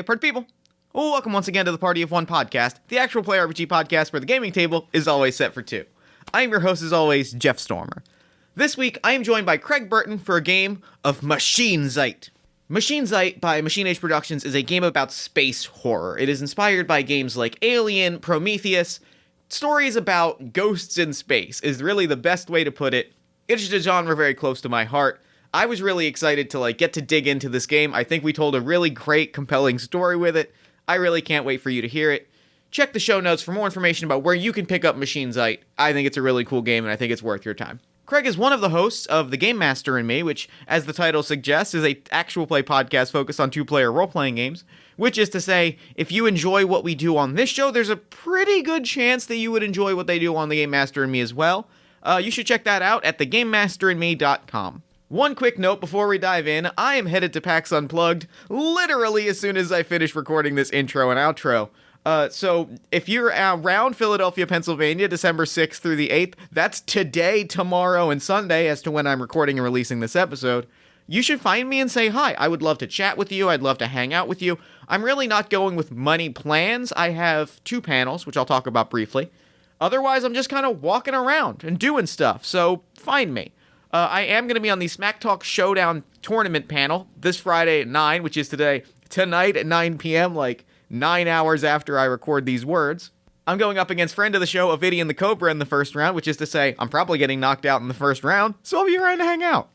party people. Welcome once again to the Party of One podcast, the actual play RPG podcast where the gaming table is always set for two. I am your host as always, Jeff Stormer. This week, I am joined by Craig Burton for a game of Maschine. Maschine by Machine Age Productions is a game about space horror. It is inspired by games like Alien, Prometheus. Stories about ghosts in space is really the best way to put it. It's a genre very close to my heart. I was really excited to get to dig into this game. I think we told a really great, compelling story with it. I really can't wait for you to hear it. Check the show notes for more information about where you can pick up Maschine. I think it's a really cool game, and I think it's worth your time. Craig is one of the hosts of The Game Master and Me, which, as the title suggests, is a actual play podcast focused on two-player role-playing games, which is to say, if you enjoy what we do on this show, there's a pretty good chance that you would enjoy what they do on The Game Master and Me as well. You should check that out at thegamemasterandme.com. One quick note before we dive in, I am headed to PAX Unplugged literally as soon as I finish recording this intro and outro. So if you're around Philadelphia, Pennsylvania, December 6th through the 8th, that's today, tomorrow, and Sunday as to when I'm recording and releasing this episode, you should find me and say hi. I would love to chat with you. I'd love to hang out with you. I'm really not going with money plans. I have 2 panels, which I'll talk about briefly. Otherwise, I'm just kind of walking around and doing stuff, so find me. I am going to be on the Smack Talk Showdown tournament panel this Friday at 9, which is tonight at 9 p.m., 9 hours after I record these words. I'm going up against friend of the show, Ovidian the Cobra, in the first round, which is to say, I'm probably getting knocked out in the first round, so I'll be around to hang out.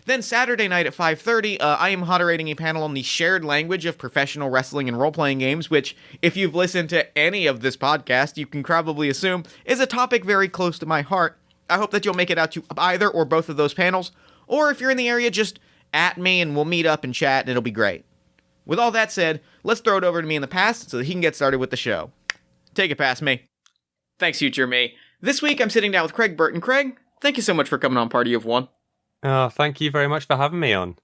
Then Saturday night at 5:30, I am moderating a panel on the shared language of professional wrestling and role-playing games, which, if you've listened to any of this podcast, you can probably assume is a topic very close to my heart. I hope that you'll make it out to either or both of those panels, or if you're in the area, just at me and we'll meet up and chat and it'll be great. With all that said, let's throw it over to me in the past so that he can get started with the show. Take it past me. Thanks, future me. This week I'm sitting down with Craig Burton. Craig, thank you so much for coming on Party of One. Thank you very much for having me on.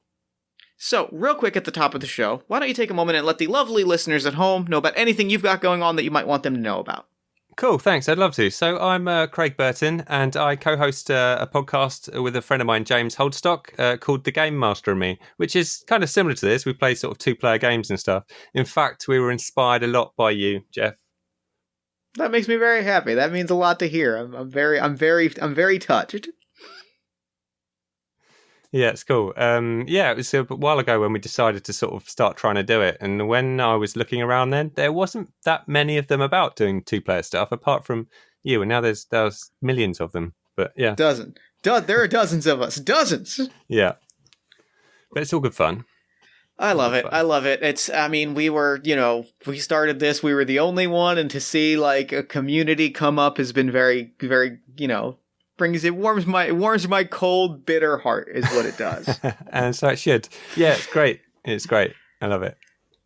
So, real quick at the top of the show, why don't you take a moment and let the lovely listeners at home know about anything you've got going on that you might want them to know about. Cool, thanks. I'd love to. So I'm Craig Burton, and I co-host a podcast with a friend of mine, James Holdstock, called The Game Master and Me, which is kind of similar to this. We play sort of 2-player games and stuff. In fact, we were inspired a lot by you, Jeff. That makes me very happy. That means a lot to hear. I'm very touched. Yeah, it's cool. It was a while ago when we decided to sort of start trying to do it. And when I was looking around then, there wasn't that many of them about doing 2-player stuff, apart from you. And now there's millions of them. But yeah. There are dozens of us. Dozens! Yeah. But it's all good fun. I love it. We started this, we were the only one. And to see a community come up has been very, very, warms my cold, bitter heart is what it does. And so it should. Yeah, it's great. It's great. I love it.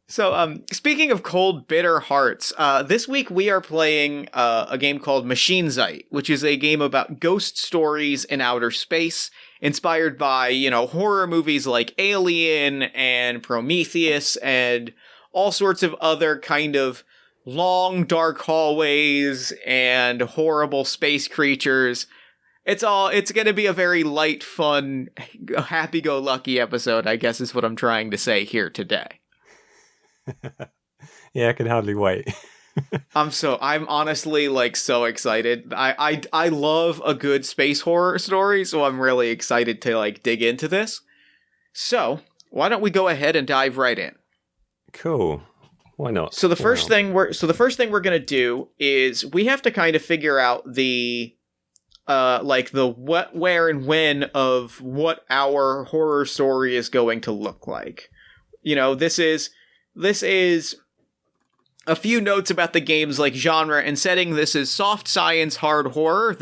So, speaking of cold, bitter hearts, this week we are playing a game called Maschine, which is a game about ghost stories in outer space, inspired by, horror movies like Alien and Prometheus and all sorts of other kind of long, dark hallways and horrible space creatures. It's going to be a very light, fun, happy-go-lucky episode, I guess is what I'm trying to say here today. Yeah, I can hardly wait. I'm honestly so excited. I love a good space horror story, so I'm really excited to dig into this. So, why don't we go ahead and dive right in? Cool. Why not? So the first thing we're going to do is we have to kind of figure out the the what, where, and when of what our horror story is going to look like. This is a few notes about the game's genre and setting. This is soft science, hard horror.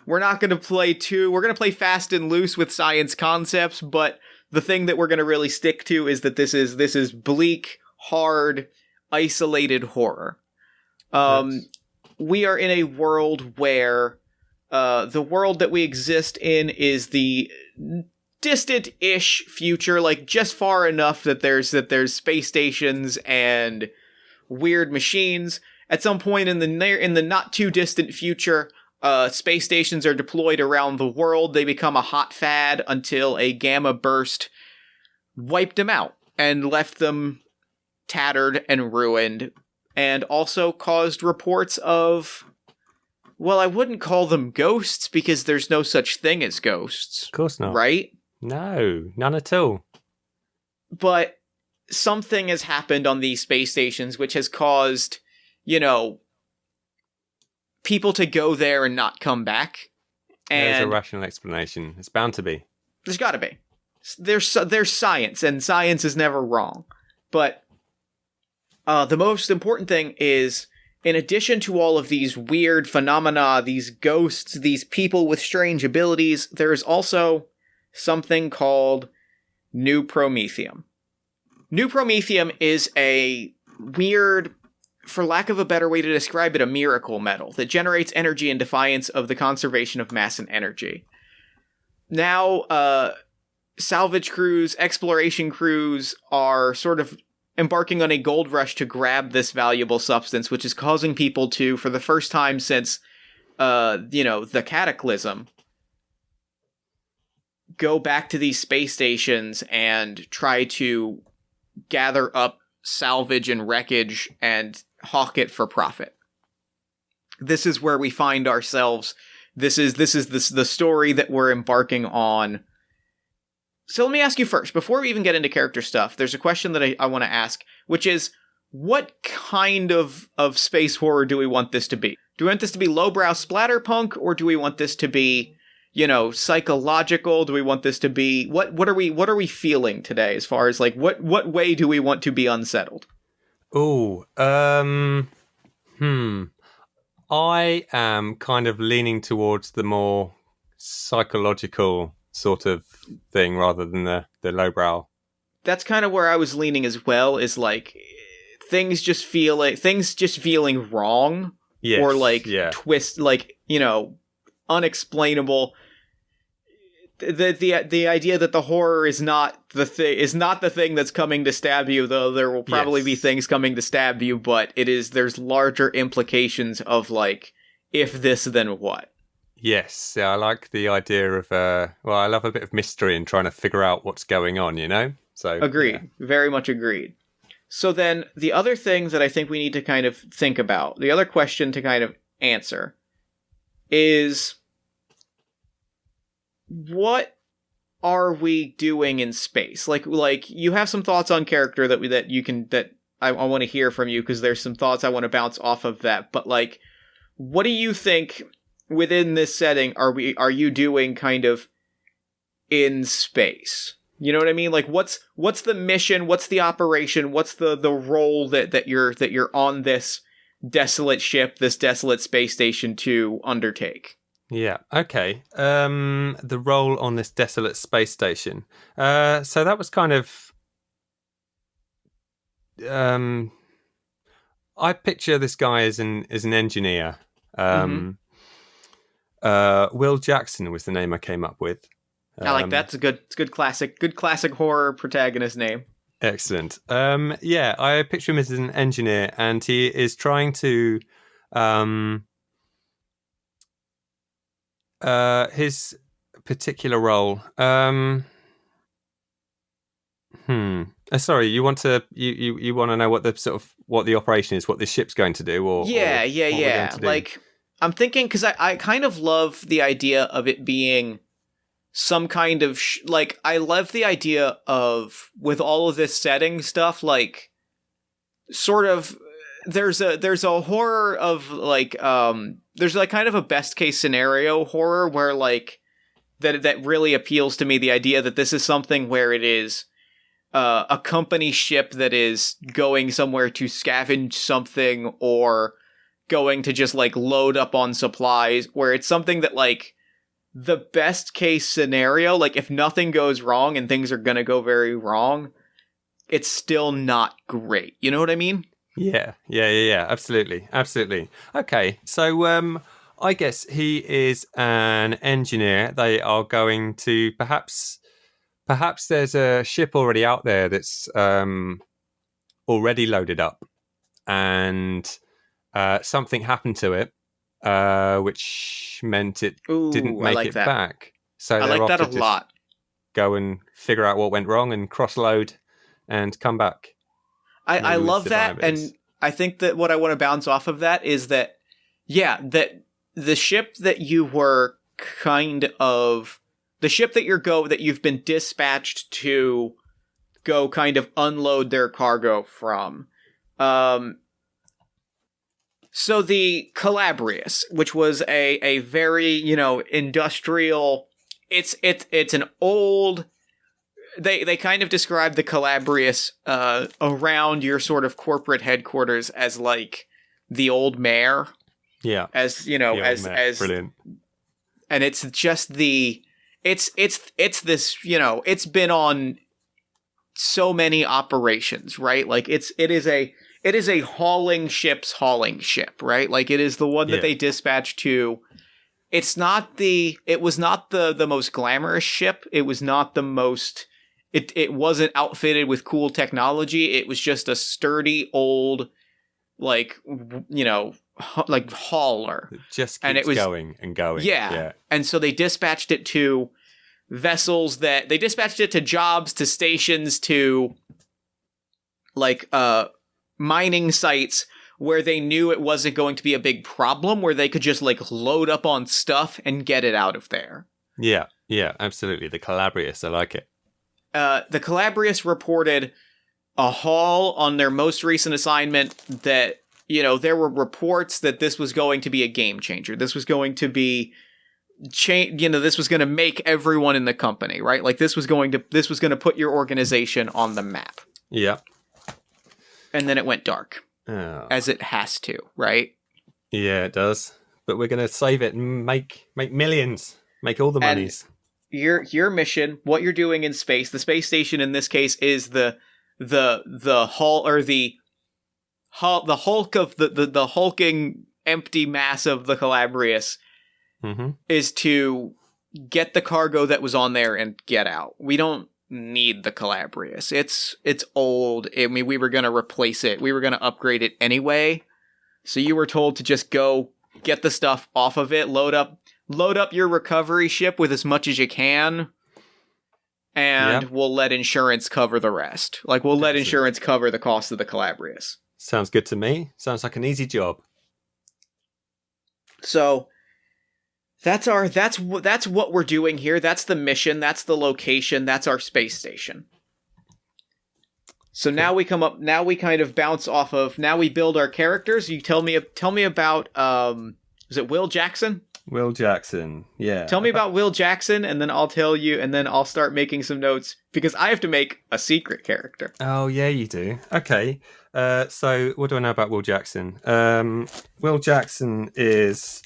We're not going to play we're going to play fast and loose with science concepts, but the thing that we're going to really stick to is that this is bleak, hard, isolated horror. We are in a world where the world that we exist in is the distant-ish future, just far enough that there's space stations and weird machines. At some point in the not too distant future, space stations are deployed around the world. They become a hot fad until a gamma burst wiped them out and left them tattered and ruined, and also caused reports of, well, I wouldn't call them ghosts because there's no such thing as ghosts. Of course not. Right? No, none at all. But something has happened on these space stations which has caused, people to go there and not come back. And there's a rational explanation. It's bound to be. There's got to be. There's science, and science is never wrong. But the most important thing is, in addition to all of these weird phenomena, these ghosts, these people with strange abilities, there is also something called New Promethium. New Promethium is a weird, for lack of a better way to describe it, a miracle metal that generates energy in defiance of the conservation of mass and energy. Now, salvage crews, exploration crews are sort of embarking on a gold rush to grab this valuable substance, which is causing people to, for the first time since, the Cataclysm, go back to these space stations and try to gather up salvage and wreckage and hawk it for profit. This is where we find ourselves. This is the story that we're embarking on. So let me ask you first, before we even get into character stuff, there's a question that I want to ask, which is, what kind of space horror do we want this to be? Do we want this to be lowbrow splatterpunk, or do we want this to be, psychological? Do we want this to be, what are we feeling today as far as, like, what way do we want to be unsettled? Oh, I am kind of leaning towards the more psychological sort of thing rather than the lowbrow. That's kind of where I was leaning as well, is like things just feeling wrong. Yes, or like yeah. twist, like, unexplainable. The idea that the horror is not the thing that's coming to stab you, though there will probably be things coming to stab you, but there's larger implications of, like, if this, then what? Yes, yeah, I like the idea of, I love a bit of mystery and trying to figure out what's going on, So agreed. Yeah. Very much agreed. So then, the other thing that I think we need to kind of think about, the other question to kind of answer, is, what are we doing in space? Like you have some thoughts on character that I want to hear from you, because there's some thoughts I want to bounce off of that. But, like, what do you think within this setting are you doing kind of in space? You know what I mean? Like, what's the mission? What's the operation? What's the role that you're on this desolate ship, this desolate space station to undertake? Yeah, okay. The role on this desolate space station. So that was kind of... I picture this guy as an engineer. Will Jackson was the name I came up with. I like that. It's a good classic horror protagonist name. Excellent. I picture him as an engineer, and he is trying to... his particular role. Sorry, you want to know what the operation is, what this ship's going to do, or yeah. Like, I'm thinking, because I kind of love the idea of it being some kind of I love the idea of, with all of this setting stuff, like, sort of, there's a horror of, like, there's, like, kind of a best case scenario horror where, like, that really appeals to me, the idea that this is something where it is a company ship that is going somewhere to scavenge something, or going to just, like, load up on supplies, where it's something that, like, the best case scenario, like, if nothing goes wrong, and things are gonna go very wrong, it's still not great. You know what I mean? Yeah. Absolutely. Okay, so I guess he is an engineer. They are going to perhaps there's a ship already out there that's already loaded up, and something happened to it, which meant it didn't make it back. So I like that a lot. Go and figure out what went wrong and cross load and come back. I Maybe with love that, survivors. and I think that what I want to bounce off of that is that, that the ship that you were the ship that you've been dispatched to go kind of unload their cargo from. So the Calabrius, which was a very, industrial, it's an old, they kind of describe the Calabrius around your sort of corporate headquarters as like the old mare. Yeah. As, as brilliant. And it's just it's this, it's been on so many operations, right? Like it is a hauling ship, right? Like it is the one that they dispatched to. It was not the most glamorous ship. It was not the most, it wasn't outfitted with cool technology. It was just a sturdy old, like, like hauler. It just keeps and it was going and going. Yeah. And so they dispatched it to vessels they dispatched it to jobs, to stations, to like mining sites where they knew it wasn't going to be a big problem, where they could just like load up on stuff and get it out of there. Yeah, absolutely. The Calabrius, I like it. The Calabrius reported a haul on their most recent assignment that, there were reports that this was going to be a game changer. This was going to be this was going to make everyone in the company, right? Like this was going to put your organization on the map. Yeah. And then it went dark. Oh. As it has to, right? Yeah, it does. But we're going to save it and make millions. Make all the monies. Your mission, what you're doing in space, the space station in this case is the hull, or the hulk of the hulking empty mass of the Calabrius, is to get the cargo that was on there and get out. We don't need the Calabrius. It's old. I mean, we were going to replace it. We were going to upgrade it anyway. So you were told to just go get the stuff off of it, load up your recovery ship with as much as you can, and we'll let insurance cover the rest. Like, we'll let insurance cover the cost of the Calabrius. Sounds good to me. Sounds like an easy job. So that's what we're doing here. That's the mission. That's the location. That's our space station. So now we kind of bounce off of, now we build our characters. You tell me about, is it Will Jackson? Will Jackson, yeah. Tell me about Will Jackson, and then I'll tell you, and then I'll start making some notes, because I have to make a secret character. Oh, yeah, you do. Okay. So what do I know about Will Jackson? Will Jackson is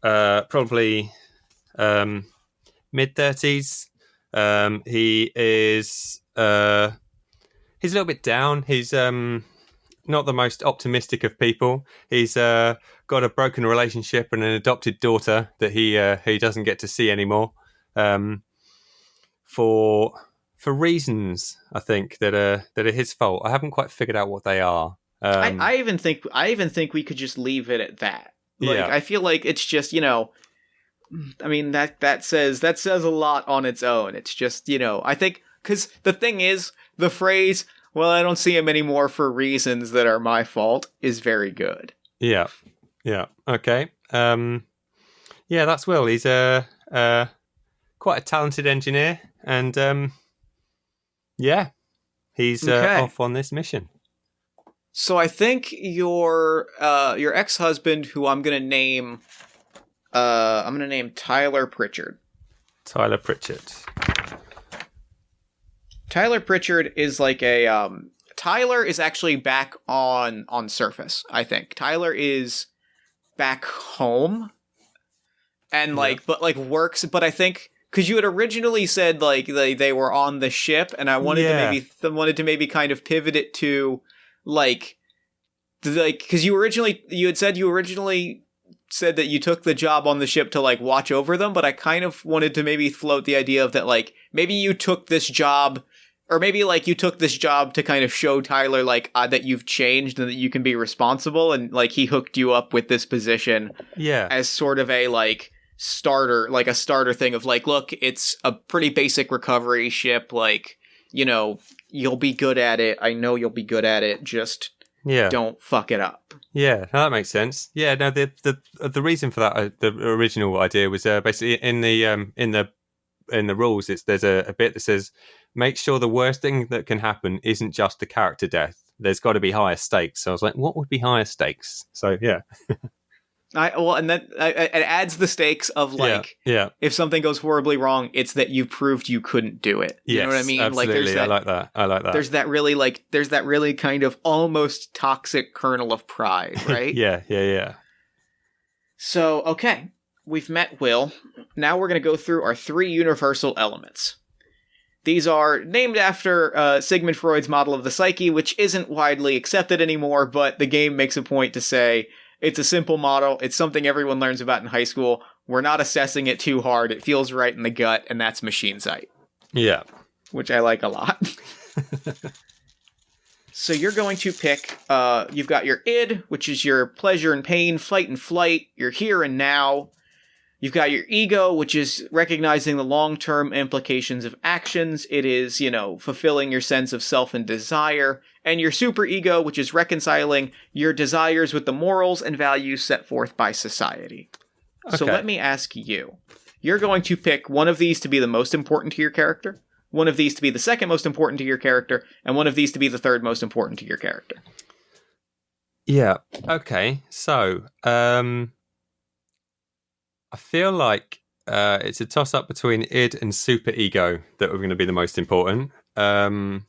probably mid-30s. He is... he's a little bit down. He's not the most optimistic of people. He's got a broken relationship and an adopted daughter that he doesn't get to see anymore, for reasons, I think, that are his fault. I haven't quite figured out what they are. I even think we could just leave it at that. Like, I feel like it's just, I mean, that says a lot on its own. It's just, I think, because the thing is, the phrase, well, I don't see him anymore for reasons that are my fault, is very good. Yeah. Okay. That's Will. He's quite a talented engineer, and he's off on this mission. So I think your ex-husband, who I'm gonna name Tyler Pritchard. Tyler Pritchard. Tyler Pritchard is like a Tyler is actually back on Surface, I think. Tyler is back home and works, but I think because you had originally said like they were on the ship, and I wanted to maybe kind of pivot it to because you had said you originally said that you took the job on the ship to like watch over them, but I kind of wanted to maybe float the idea of that, like maybe you took this job. Or maybe, like, you took this job to kind of show Tyler, like, that you've changed and that you can be responsible, and, like, he hooked you up with this position as sort of a, like, starter thing of, like, look, it's a pretty basic recovery ship, like, you'll be good at it. I know you'll be good at it. Just don't fuck it up. Yeah, no, that makes sense. Yeah, no, the reason for that, the original idea was basically in the rules. There's a bit that says make sure the worst thing that can happen isn't just a character death. There's got to be higher stakes. So I was like, what would be higher stakes? So yeah. And then it adds the stakes of like, if something goes horribly wrong, it's that you proved you couldn't do it. You know what I mean? Absolutely. Like, there's that, I like that. There's that really kind of almost toxic kernel of pride, right? Yeah. So, okay, we've met Will. Now we're going to go through our 3 universal elements. These are named after Sigmund Freud's model of the psyche, which isn't widely accepted anymore, but the game makes a point to say, it's a simple model. It's something everyone learns about in high school. We're not assessing it too hard. It feels right in the gut, and that's Maschine Zeit. Yeah. Which I like a lot. So you're going to pick, you've got your id, which is your pleasure and pain, fight and flight, your here and now. You've got your ego, which is recognizing the long-term implications of actions. It is, fulfilling your sense of self and desire. And your superego, which is reconciling your desires with the morals and values set forth by society. Okay. So let me ask you. You're going to pick one of these to be the most important to your character, one of these to be the second most important to your character, and one of these to be the third most important to your character. Yeah. Okay. So, I feel like it's a toss-up between id and superego that are going to be the most important. I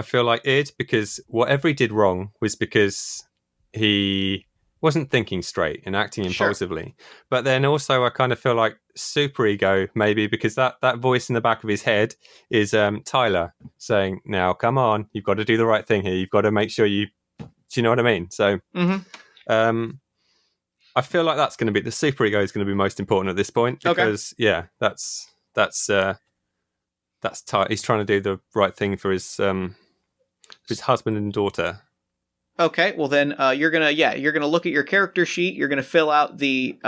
feel like id because whatever he did wrong was because he wasn't thinking straight and acting impulsively. Sure. But then also I kind of feel like superego maybe because that voice in the back of his head is Tyler saying, now, come on, you've got to do the right thing here. You've got to make sure do you know what I mean? So I feel like that's going to be the superego is going to be most important at this point because that's he's trying to do the right thing for his husband and daughter. Okay, well then you're gonna look at your character sheet. You're gonna fill out the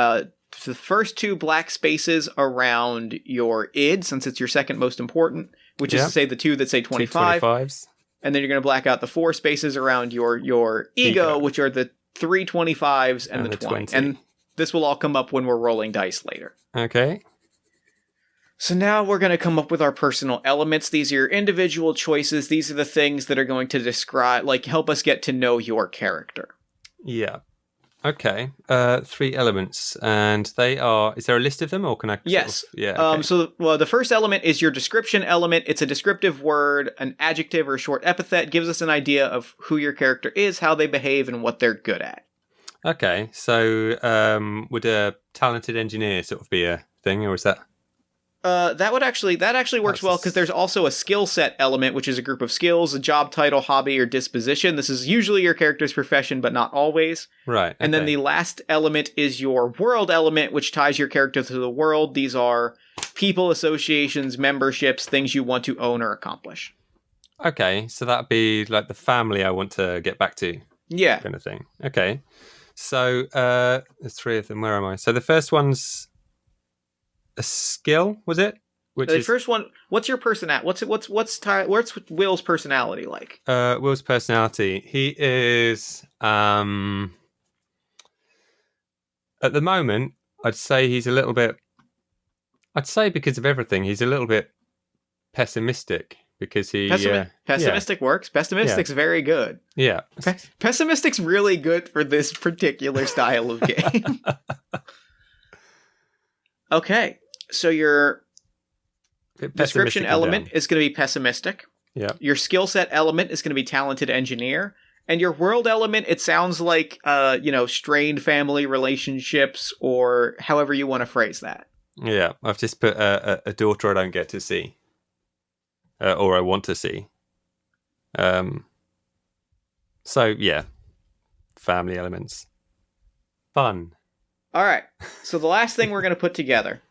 first 2 black spaces around your id, since it's your second most important, which is to say the 2 that say 25. 25s. And then you're gonna black out the 4 spaces around your ego, which are the 3 25s and the 20. And this will all come up when we're rolling dice later. Okay. So now we're going to come up with our personal elements. These are your individual choices. These are the things that are going to help us get to know your character. Yeah. Okay. 3 elements. And they are, is there a list of them or can I? Yes. Okay. The first element is your description element. It's a descriptive word, an adjective or a short epithet. Gives us an idea of who your character is, how they behave, and what they're good at. Okay. So would a talented engineer sort of be a thing, or is that? That actually works well because there's also a skill set element, which is a group of skills, a job title, hobby, or disposition. This is usually your character's profession, but not always. Right. And then the last element is your world element, which ties your character to the world. These are people, associations, memberships, things you want to own or accomplish. Okay, so that'd be like the family I want to get back to. Yeah. Kind of thing. Okay. So there's 3 of them. Where am I? So the first one's a skill, was it? First one, what's your personality? What's Will's personality like? Will's personality. He is at the moment, I'd say he's a little bit, because of everything, he's a little bit pessimistic because he pessimistic works. Pessimistic's very good. Yeah. Pessimistic's really good for this particular style of game. Okay. So your description element is going to be pessimistic. Yeah. Your skill set element is going to be talented engineer. And your world element, it sounds like, strained family relationships or however you want to phrase that. Yeah. I've just put a daughter I don't get to see. Or I want to see. So, yeah. Family elements. Fun. All right. So the last thing we're going to put together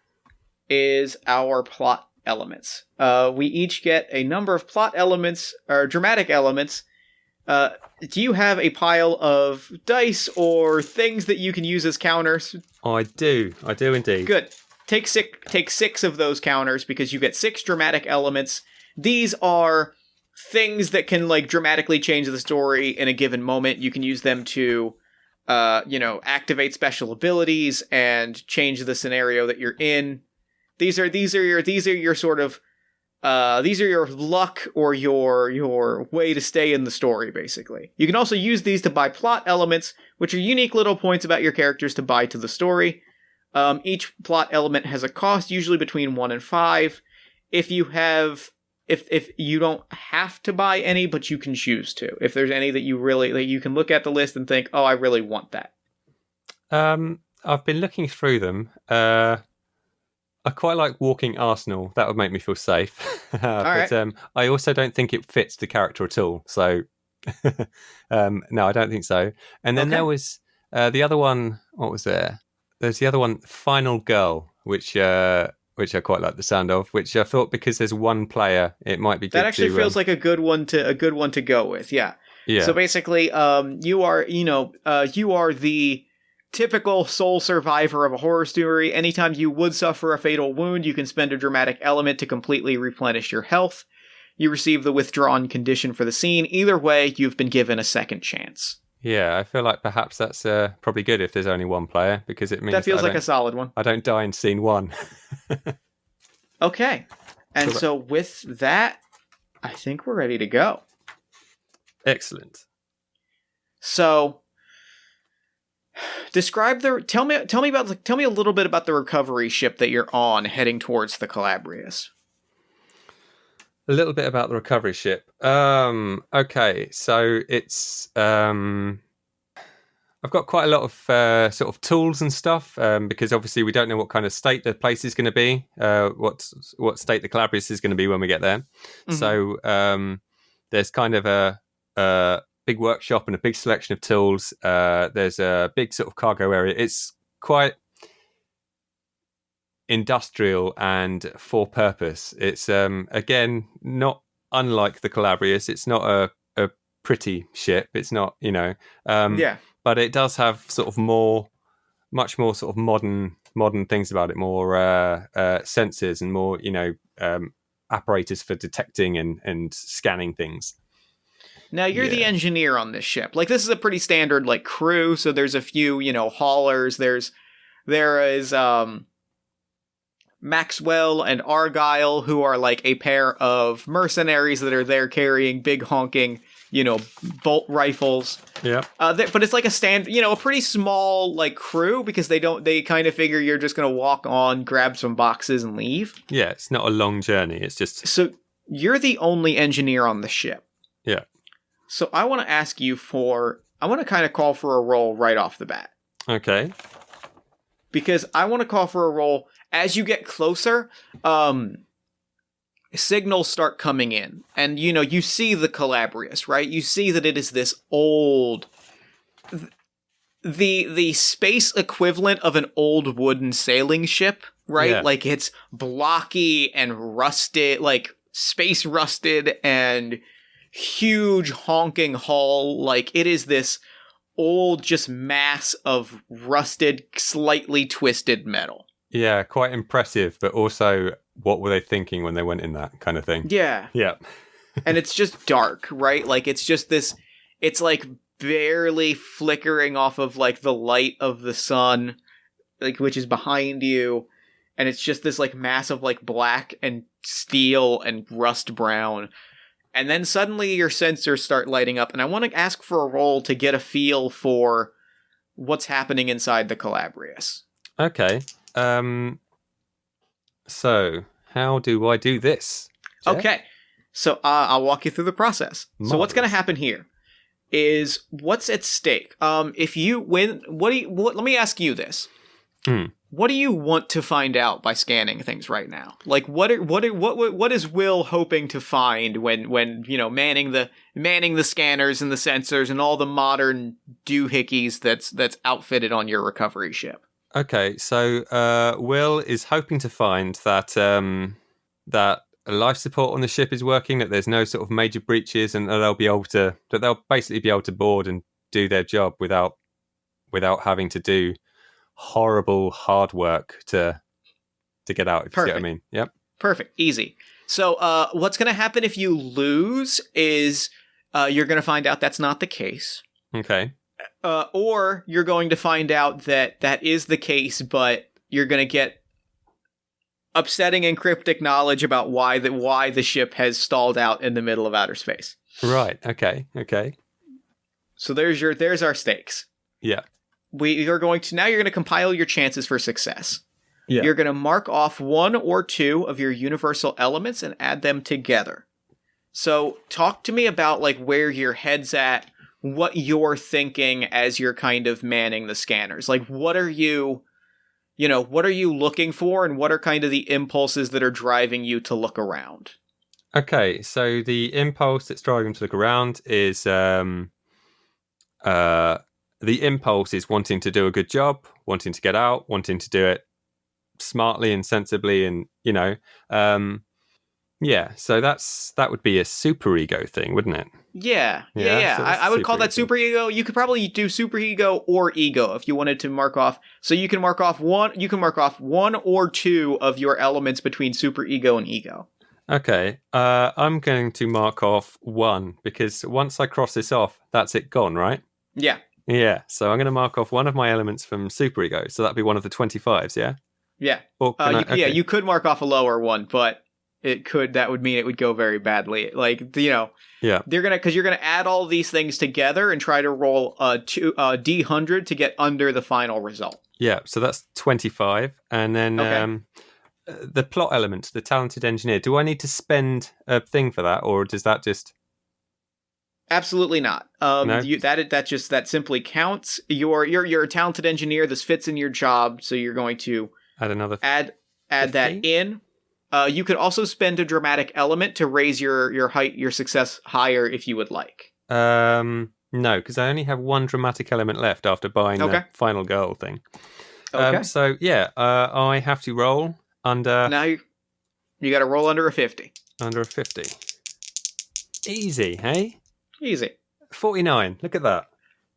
is our plot elements. We each get a number of plot elements or dramatic elements. Do you have a pile of dice or things that you can use as counters? I do indeed. Good. Take 6 of those counters because you get 6 dramatic elements. These are things that can like dramatically change the story in a given moment. You can use them to activate special abilities and change the scenario that you're in. These are your sort of these are your luck or your way to stay in the story, basically. You can also use these to buy plot elements, which are unique little points about your characters to buy to the story. Each plot element has a cost, usually between 1 and 5. If you don't have to buy any, but you can choose to. If there's any that you can look at the list and think, oh, I really want that. I've been looking through them. I quite like walking Arsenal. That would make me feel safe. But I also don't think it fits the character at all. So, no, I don't think so. And then there was the other one. What was there? There's the other one, Final Girl, which I quite like the sound of. Which I thought, because there's one player, it might be good. That actually feels like a good one to go with. Yeah. Yeah. So basically, you are the typical sole survivor of a horror story. Anytime you would suffer a fatal wound, you can spend a dramatic element to completely replenish your health. You receive the withdrawn condition for the scene. Either way, you've been given a second chance. Yeah, I feel like perhaps that's probably good if there's only one player, because it means that feels like a solid one. I don't die in scene 1. Okay. And so with that, I think we're ready to go. Excellent. So tell me a little bit about the recovery ship that you're on heading towards the Calabrias. A little bit about the recovery ship. Okay, so it's I've got quite a lot of sort of tools and stuff, because obviously we don't know what kind of state the place is going to be, what state the Calabrias is going to be when we get there. Mm-hmm. So there's kind of a big workshop and a big selection of tools. There's a big sort of cargo area. It's quite industrial and for purpose. It's again not unlike the Calabrias. It's not a pretty ship. It's not, but it does have sort of much more sort of modern things about it, more sensors and more apparatus for detecting and scanning things. Now, you're the engineer on this ship. Like, this is a pretty standard, like, crew, so there's a few, haulers. There is Maxwell and Argyle, who are, like, a pair of mercenaries that are there carrying big honking, bolt rifles. Yeah. But it's like a pretty small, like, crew, because they kind of figure you're just going to walk on, grab some boxes, and leave. Yeah, it's not a long journey. It's just... So, you're the only engineer on the ship. Yeah. So I want to ask you I want to kind of call for a roll right off the bat. Okay. Because I want to call for a roll as you get closer. Signals start coming in, and you see the Calabrias, right? You see that it is this old, the space equivalent of an old wooden sailing ship, right? Yeah. Like, it's blocky and rusted, like space rusted and huge honking hull. Like, it is this old just mass of rusted, slightly twisted metal. Yeah, quite impressive, but also what were they thinking when they went in that kind of thing? Yeah. Yeah. And it's just dark, right? Like, it's just this, it's like barely flickering off of like the light of the sun, like, which is behind you. And it's just this like mass of like black and steel and rust brown. And then suddenly your sensors start lighting up, and I want to ask for a roll to get a feel for what's happening inside the Calabrias. Okay. So how do I do this, Jeff? Okay. So I'll walk you through the process. Marvelous. So what's going to happen here is what's at stake. If you win, let me ask you this. What do you want to find out by scanning things right now? Like, what is Will hoping to find when manning the scanners and the sensors and all the modern doohickeys that's outfitted on your recovery ship? Okay, so Will is hoping to find that that life support on the ship is working, that there's no sort of major breaches, and that they'll basically be able to board and do their job without having to do horrible hard work to get out, if you see what I mean. Yep. Perfect. Easy. So what's going to happen if you lose is you're going to find out that's not the case. Okay. Or you're going to find out that that is the case, but you're going to get upsetting and cryptic knowledge about why the ship has stalled out in the middle of outer space. Right. Okay. So there's our stakes. Yeah. You're going to compile your chances for success. Yeah. You're going to mark off 1 or 2 of your universal elements and add them together. So talk to me about like where your head's at, what you're thinking as you're kind of manning the scanners. Like what are you looking for, and what are kind of the impulses that are driving you to look around? Okay, so the impulse that's driving to look around is the impulse is wanting to do a good job, wanting to get out, wanting to do it smartly and sensibly, and so that would be a superego thing, wouldn't it? Yeah. So I would call that superego. You could probably do superego or ego if you wanted to mark off. So you can mark off one or 2 of your elements between superego and ego. Okay, I'm going to mark off 1 because once I cross this off, that's it gone, right? Yeah. Yeah, so I'm going to mark off 1 of my elements from superego, so that'd be one of the 25s, yeah? Yeah. Or Yeah, you could mark off a lower one, but that would mean it would go very badly. Like, yeah. Because you're gonna add all these things together and try to roll a D100 to get under the final result. Yeah, so that's 25, and then the plot element, the talented engineer. Do I need to spend a thing for that, or does that just? Absolutely not. No? That simply counts. You're a talented engineer. This fits in your job, so you're going to Add another. Add that in. You could also spend a dramatic element to raise your success higher if you would like. No, because I only have 1 dramatic element left after buying the final goal thing. Okay. So yeah, I have to roll under. Now you got to roll under a 50. Under a 50. Easy, hey? Easy. 49. Look at that.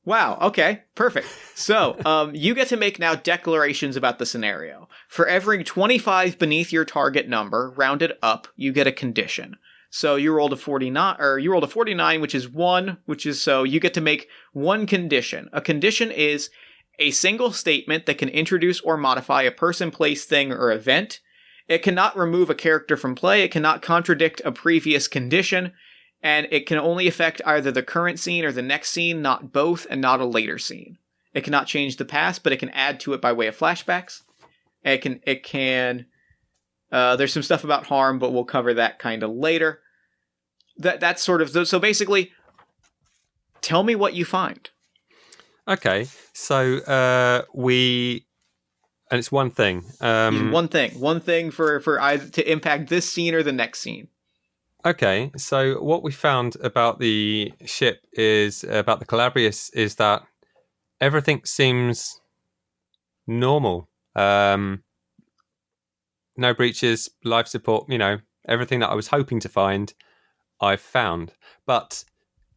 Wow, okay, perfect. So, you get to make now declarations about the scenario. For every 25 beneath your target number, rounded up, you get a condition. So you rolled a 49, which is 1, so you get to make 1 condition. A condition is a single statement that can introduce or modify a person, place, thing, or event. It cannot remove a character from play, it cannot contradict a previous condition, and it can only affect either the current scene or the next scene, not both, and not a later scene. It cannot change the past, but it can add to it by way of flashbacks. It can. There's some stuff about harm, but we'll cover that kind of later. That's sort of so. Basically, tell me what you find. Okay, so and it's 1 thing. One thing for either to impact this scene or the next scene. Okay, so what we found about the ship about the Calabrius is that everything seems normal. No breaches, life support, everything that I was hoping to find, I've found. But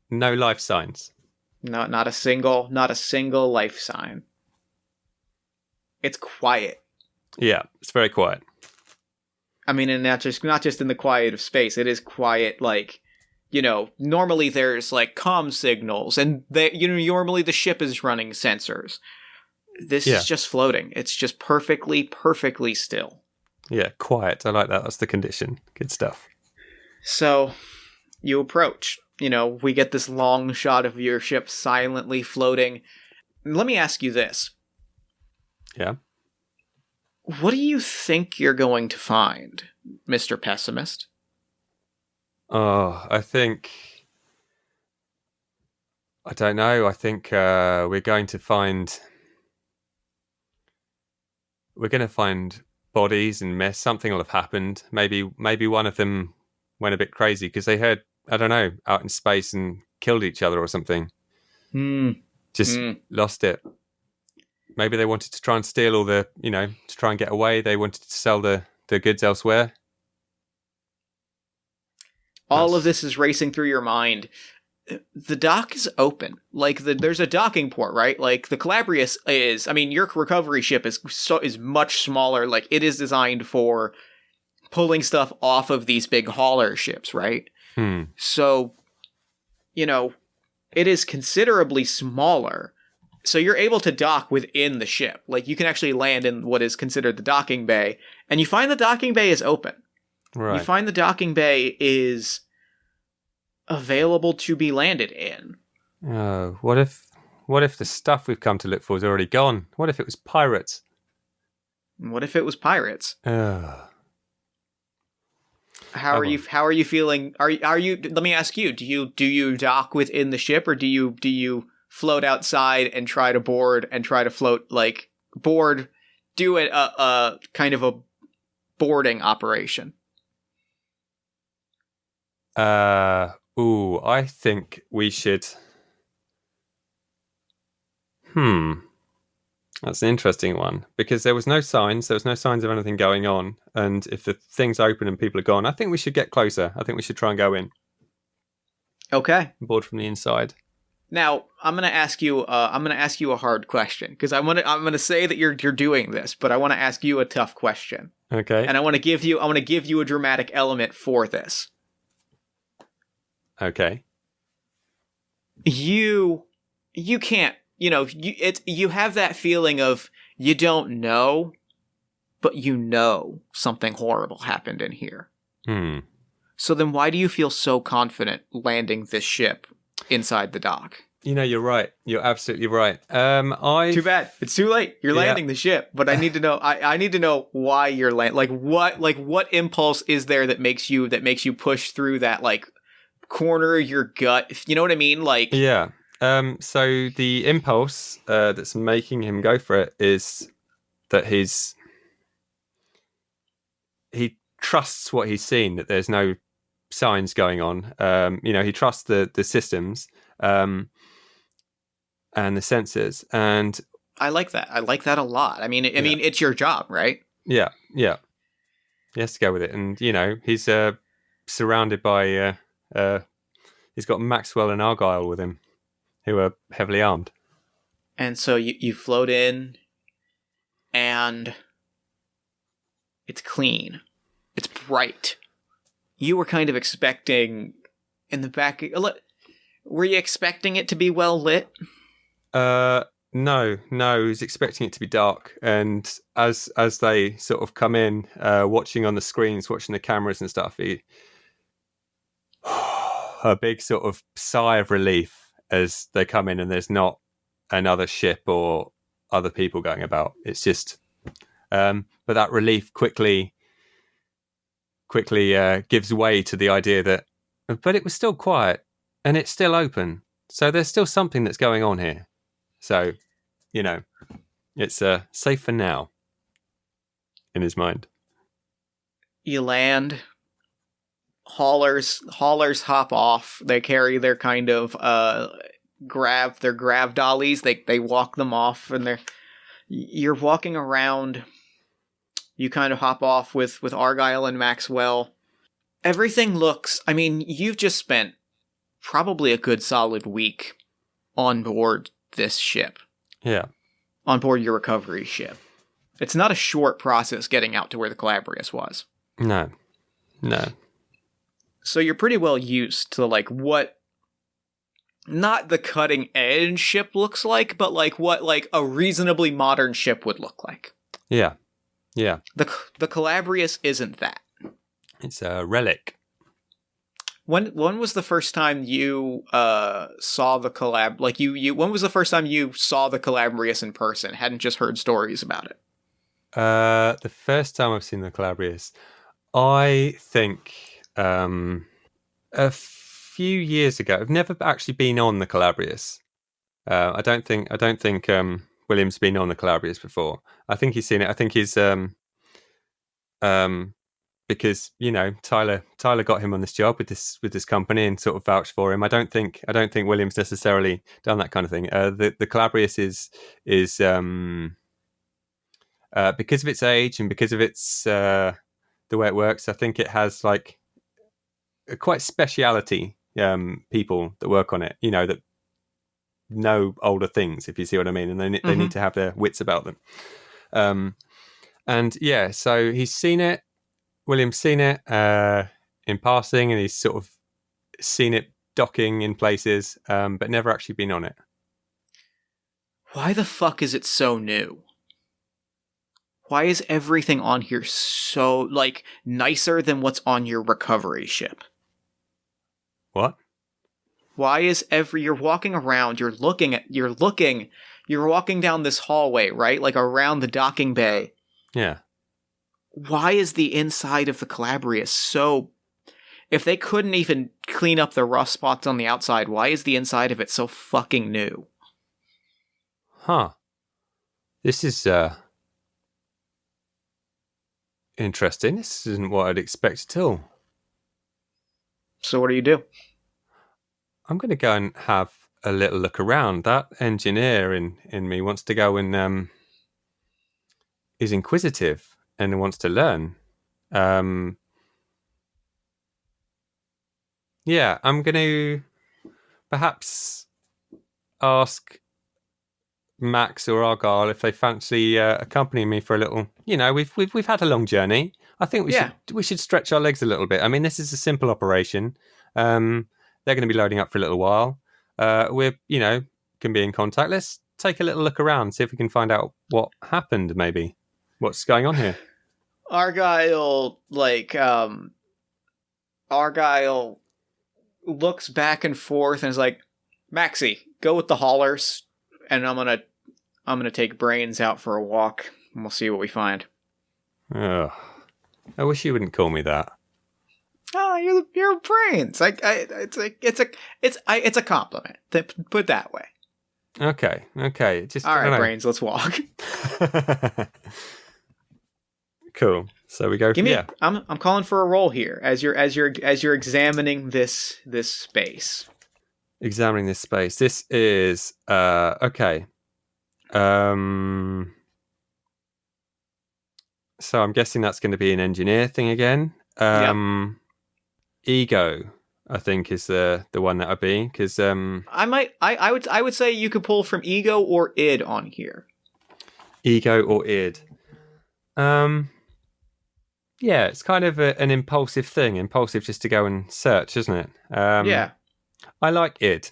no life signs. Not a single life sign. It's quiet. Yeah, it's very quiet. I mean, and not just in the quiet of space. It is quiet, like, normally there's like comm signals, and normally the ship is running sensors. This is just floating. It's just perfectly still. Yeah, quiet. I like that. That's the condition. Good stuff. So you approach. We get this long shot of your ship silently floating. Let me ask you this. Yeah. What do you think you're going to find, Mr. Pessimist? Oh, I don't know. I think we're going to find bodies and mess. Something will have happened. Maybe one of them went a bit crazy because they heard, I don't know, out in space and killed each other or something. Just lost it. Maybe they wanted to try and steal all to try and get away. They wanted to sell the goods elsewhere. All of this is racing through your mind. The dock is open. Like, there's a docking port, right? Like, the Calabrius is... I mean, your recovery ship is much smaller. Like, it is designed for pulling stuff off of these big hauler ships, right? So, it is considerably smaller. So you're able to dock within the ship. Like, you can actually land in what is considered the docking bay, and you find the docking bay is open. Right. You find the docking bay is available to be landed in. Oh, what if the stuff we've come to look for is already gone? What if it was pirates? What if it was pirates? Ugh. How are you feeling? Are you? Let me ask you. Do you dock within the ship, or do you float outside and try to board and try to float do a kind of a boarding operation? I think we should. That's an interesting one, because there was no signs of anything going on, and if the thing's open and people are gone, I think we should get closer. I think we should try and go in. Okay. Board from the inside. Now, I'm going to ask you a hard question, because I'm going to say that you're doing this, but I want to ask you a tough question. Okay. And I want to give you a dramatic element for this. Okay. You can't, you have that feeling of you don't know, but you know something horrible happened in here. So then why do you feel so confident landing this ship inside the dock? You're right. You're absolutely right. Too bad. It's too late. You're landing the ship, but I need to know. I need to know why you're what impulse is there that makes you push through that corner of your gut? You know what I mean? Yeah. So the impulse that's making him go for it is that he trusts what he's seen, that there's no signs going on. He trusts the systems and the sensors, and I like that. I like that a lot. I mean, it's your job, right? Yeah. He has to go with it, and he's surrounded by he's got Maxwell and Argyle with him, who are heavily armed. And so you float in, and it's clean. It's bright. You were kind of expecting in the back. Were you expecting it to be well lit? No. He's expecting it to be dark. And as they sort of come in, watching on the screens, watching the cameras and stuff, a big sort of sigh of relief as they come in, and there's not another ship or other people going about. It's just, but that relief quickly gives way to the idea that, but it was still quiet and it's still open, so there's still something that's going on here. So, it's safe for now in his mind. You land. Haulers hop off. They carry their kind of grav dollies. They walk them off, and you're walking around. You kind of hop off with Argyle and Maxwell. Everything looks, you've just spent probably a good solid week on board this ship. Yeah. On board your recovery ship. It's not a short process getting out to where the Calabrius was. No. So you're pretty well used to what not the cutting edge ship looks like, but what a reasonably modern ship would look like. Yeah. The Calabrius isn't that. It's a relic. When was the first time you saw the when was the first time you saw the Calabrius in person? Hadn't just heard stories about it. The first time I've seen the Calabrius, I think a few years ago. I've never actually been on the Calabrius. I don't think William's been on the Calabrius before. I think he's seen it. I think he's because Tyler got him on this job with this company and sort of vouched for him. I don't think William's necessarily done that kind of thing. The Calabrius is because of its age and because of its the way it works. I think it has quite speciality people that work on it. That know older things, if you see what I mean, and they need to have their wits about them. And yeah, so he's seen it. William's seen it in passing, and he's sort of seen it docking in places, but never actually been on it. Why the fuck is it so new? Why is everything on here so, like, nicer than what's on your recovery ship? What? Why is you're walking around, you're walking down this hallway, right? Like around the docking bay. Yeah. Why is the inside of the Calabrius so... If they couldn't even clean up the rust spots on the outside, why is the inside of it so fucking new? Huh. This is interesting. This isn't what I'd expect at all. So what do you do? I'm going to go and have a little look around. That engineer in me wants to go and is inquisitive and wants to learn. Yeah, I'm going to perhaps ask Max or Argyle if they fancy accompanying me for a little. You know, we've had a long journey. I think we should stretch our legs a little bit. I mean, this is a simple operation. They're going to be loading up for a little while. We're can be in contact. Let's take a little look around, see if we can find out what happened. Maybe what's going on here. Argyle looks back and forth and is like, Maxie, go with the haulers, and I'm gonna take Brains out for a walk, and we'll see what we find. Oh, I wish you wouldn't call me that. Oh, you're Brains. It's a compliment. Put it that way. Okay. Just all right, Brains. Let's walk. Cool. So we go. I'm calling for a roll here as you're examining this space. Examining this space. This is okay. So I'm guessing that's going to be an engineer thing again. Yep. Ego, I think, is the one that I'd be, because I would say you could pull from ego or id on here. Ego or id. Yeah, it's kind of an impulsive thing. Impulsive just to go and search, isn't it? Yeah. I like id.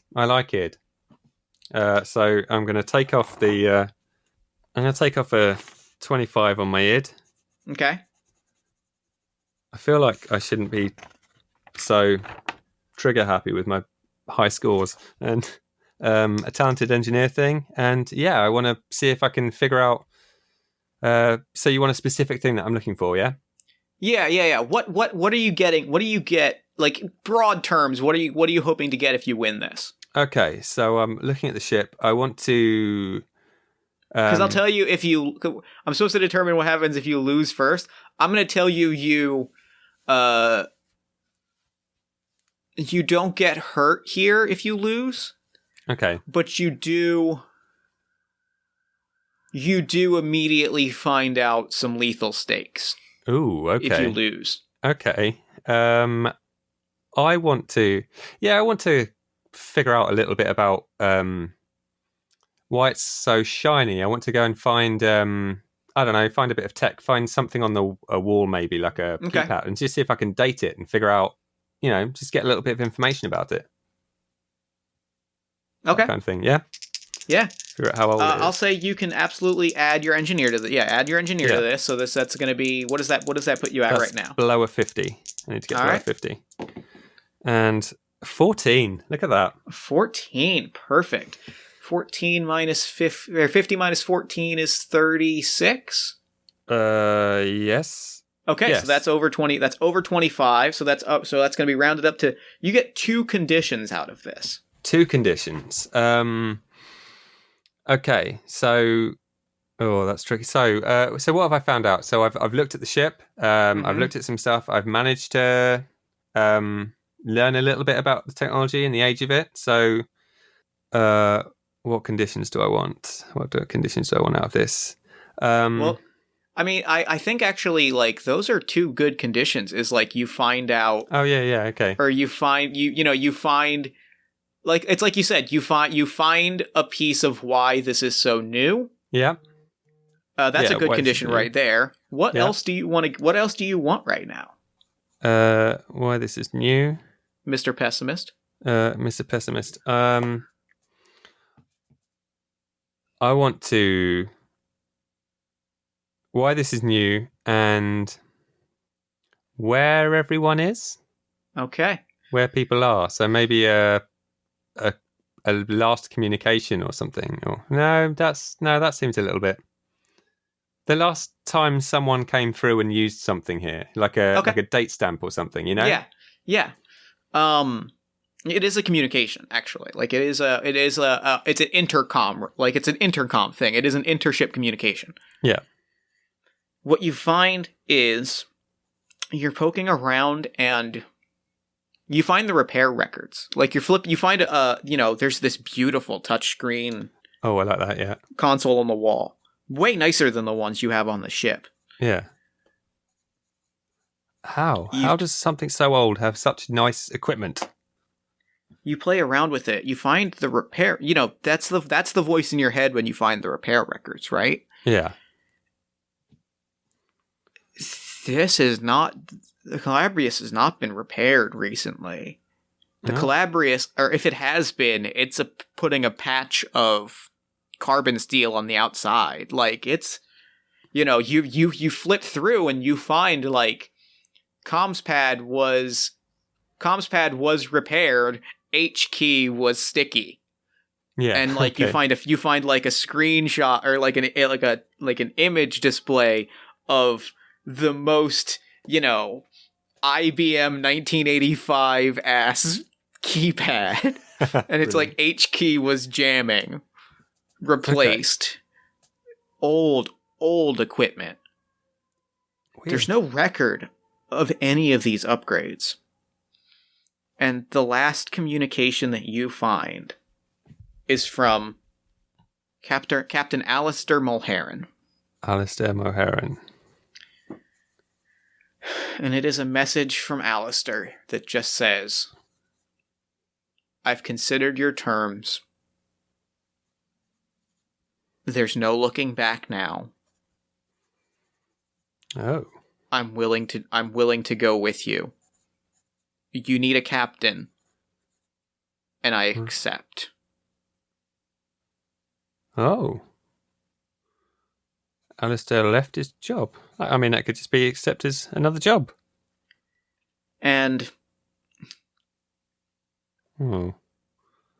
So I'm going to take off I'm going to take off a 25 on my id. Okay. I feel like I shouldn't be so trigger happy with my high scores, and a talented engineer thing. And yeah, I want to see if I can figure out. So you want a specific thing that I'm looking for, yeah? Yeah. What are you getting? What do you get? Like, broad terms, what are you hoping to get if you win this? Okay, so I'm looking at the ship. I want to. Because I'll tell you, I'm supposed to determine what happens if you lose first. I'm going to tell you you don't get hurt here if you lose. Okay. But you do immediately find out some lethal stakes. Ooh, okay. If you lose. Okay. I want to figure out a little bit about why it's so shiny. I want to go and find find a bit of tech, find something on a wall, maybe like a keypad, and just see if I can date it and figure out, just get a little bit of information about it. Okay. That kind of thing, yeah? Yeah. Figure out how old it is. I'll say you can absolutely add your engineer to add your engineer to this. So that's going to be, what does that put you at right now? Below a 50. I need to get below 50. And 14. Look at that. 14. Perfect. 14 minus 50, or 50 minus 14 is 36. Yes. Okay, yes. So that's over 20. That's over 25. So that's up. So that's going to be rounded up to. You get 2 conditions out of this. 2 conditions. Okay. So. Oh, that's tricky. So what have I found out? So I've looked at the ship. I've looked at some stuff. I've managed to learn a little bit about the technology and the age of it. So, what conditions do I want? What conditions do I want out of this? Well, I mean, I think actually, like, those are 2 good conditions. Is like you find out. Oh yeah, okay. Or you find you find, like, it's like you said, you find a piece of why this is so new. Yeah. That's a good why this is condition new. right there. What Yeah. else do you want to? What else do you want right now, Why this is new, Mr. Pessimist? Mr. Pessimist. I want to. Why this is new and where everyone is, Okay. where people are. So maybe a last communication or something. Or that seems a little bit. The last time someone came through and used something here, like a date stamp or something, you know? Yeah. It is a communication, actually. Like it's an intercom. Like it's an intercom thing. It is an intership communication. Yeah. What you find is you're poking around and you find the repair records. Like you find there's this beautiful touchscreen. Oh, I like that. Yeah. Console on the wall. Way nicer than the ones you have on the ship. Yeah. How does something so old have such nice equipment? You play around with it. You find the repair. That's the voice in your head when you find the repair records, right? Yeah. The Calabrius has not been repaired recently. The Calabrius, or if it has been, it's putting a patch of carbon steel on the outside. Like it's, you flip through and you find like comms pad was repaired. H key was sticky. Yeah. And like okay. you find like a screenshot or like an image display of the most, IBM 1985 ass keypad. And it's like H key was jamming. Replaced. Okay. Old equipment. Weird. There's no record of any of these upgrades. And the last communication that you find is from Captain Alistair Mulheron. Alistair Mulheron. And it is a message from Alistair that just says, I've considered your terms. There's no looking back now. Oh. I'm willing to go with you. You need a captain. And I accept. Oh. Alistair left his job. I mean, that could just be accepted as another job. And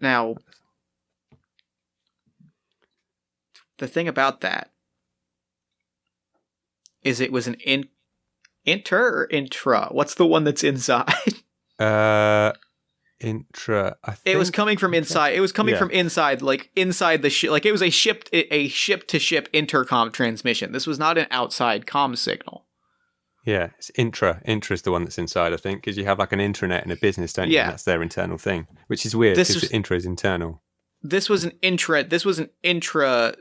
now, the thing about that is it was an inter or intra? What's the one that's inside? Intra. I think it was coming from inside. It was coming from inside, like inside the ship. Like it was a ship to ship intercom transmission. This was not an outside comm signal. Yeah, it's intra. Intra is the one that's inside, I think, because you have like an intranet in a business, don't you? Yeah, and that's their internal thing, which is weird because intra is internal. This was an intranet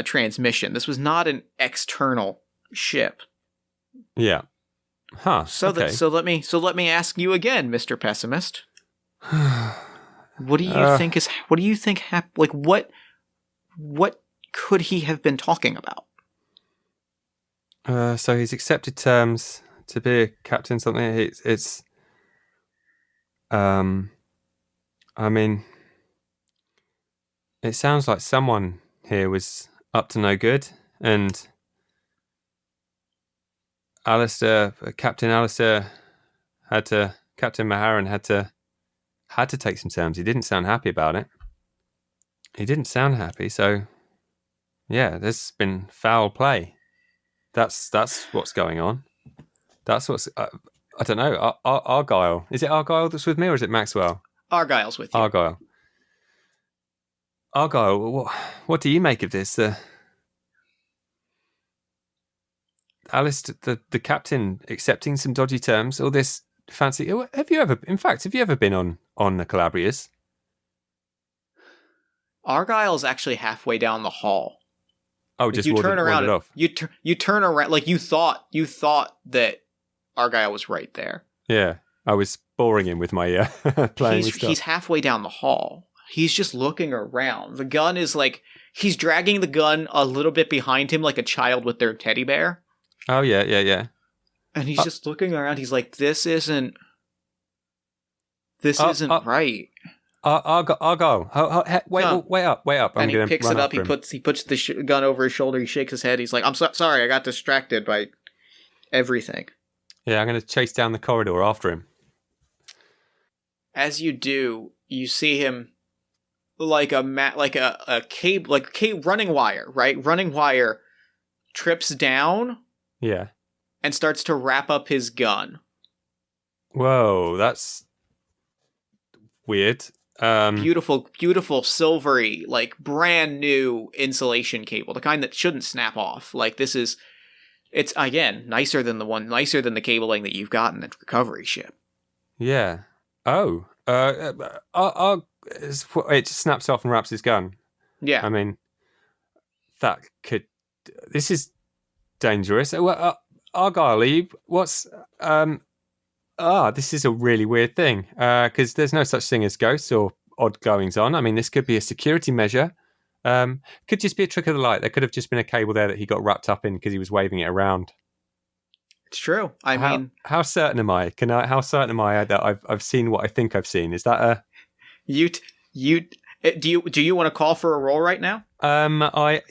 transmission. This was not an external ship. Yeah. Huh. So okay. so let me ask you again, Mr. Pessimist. What do you think like what could he have been talking about? So he's accepted terms to be a captain. Something. It's. I mean, it sounds like someone here was up to no good, and Captain Alistair Captain Mulheron had to take some terms. He didn't sound happy about it. He didn't sound happy, so yeah, there's been foul play. That's what's going on. That's what's I don't know. Argyle. Is it Argyle that's with me, or is it Maxwell? Argyle's with you. Argyle. What do you make of this? Alistair, the captain, accepting some dodgy terms, all this fancy. Have you ever been on the Calabrius? Argyle's actually halfway down the hall. Oh, just you turn around. Off. You turn around like you thought that Argyle was right there. Yeah, I was boring him with my playing with stuff. He's halfway down the hall. He's just looking around. The gun is like he's dragging the gun a little bit behind him like a child with their teddy bear. Oh, yeah. And he's just looking around. He's like, this isn't right. I'll go. Wait up. And he picks it up. He puts the gun over his shoulder. He shakes his head. He's like, sorry, I got distracted by everything. Yeah, I'm going to chase down the corridor after him. As you do, you see him like a cable, running wire, right? Running wire trips down. Yeah. And starts to wrap up his gun. Whoa, that's weird. Beautiful silvery, like brand new insulation cable, the kind that shouldn't snap off. Like it's again nicer than the cabling that you've got in the recovery ship. Yeah. Oh. It just snaps off and wraps his gun. Yeah. I mean, this is dangerous. Argyle, this is a really weird thing, because there's no such thing as ghosts or odd goings on. I mean, this could be a security measure. Could just be a trick of the light. There could have just been a cable there that he got wrapped up in because he was waving it around. It's true. How certain am I? How certain am I that I've seen what I think I've seen? Is that a do you want to call for a roll right now? I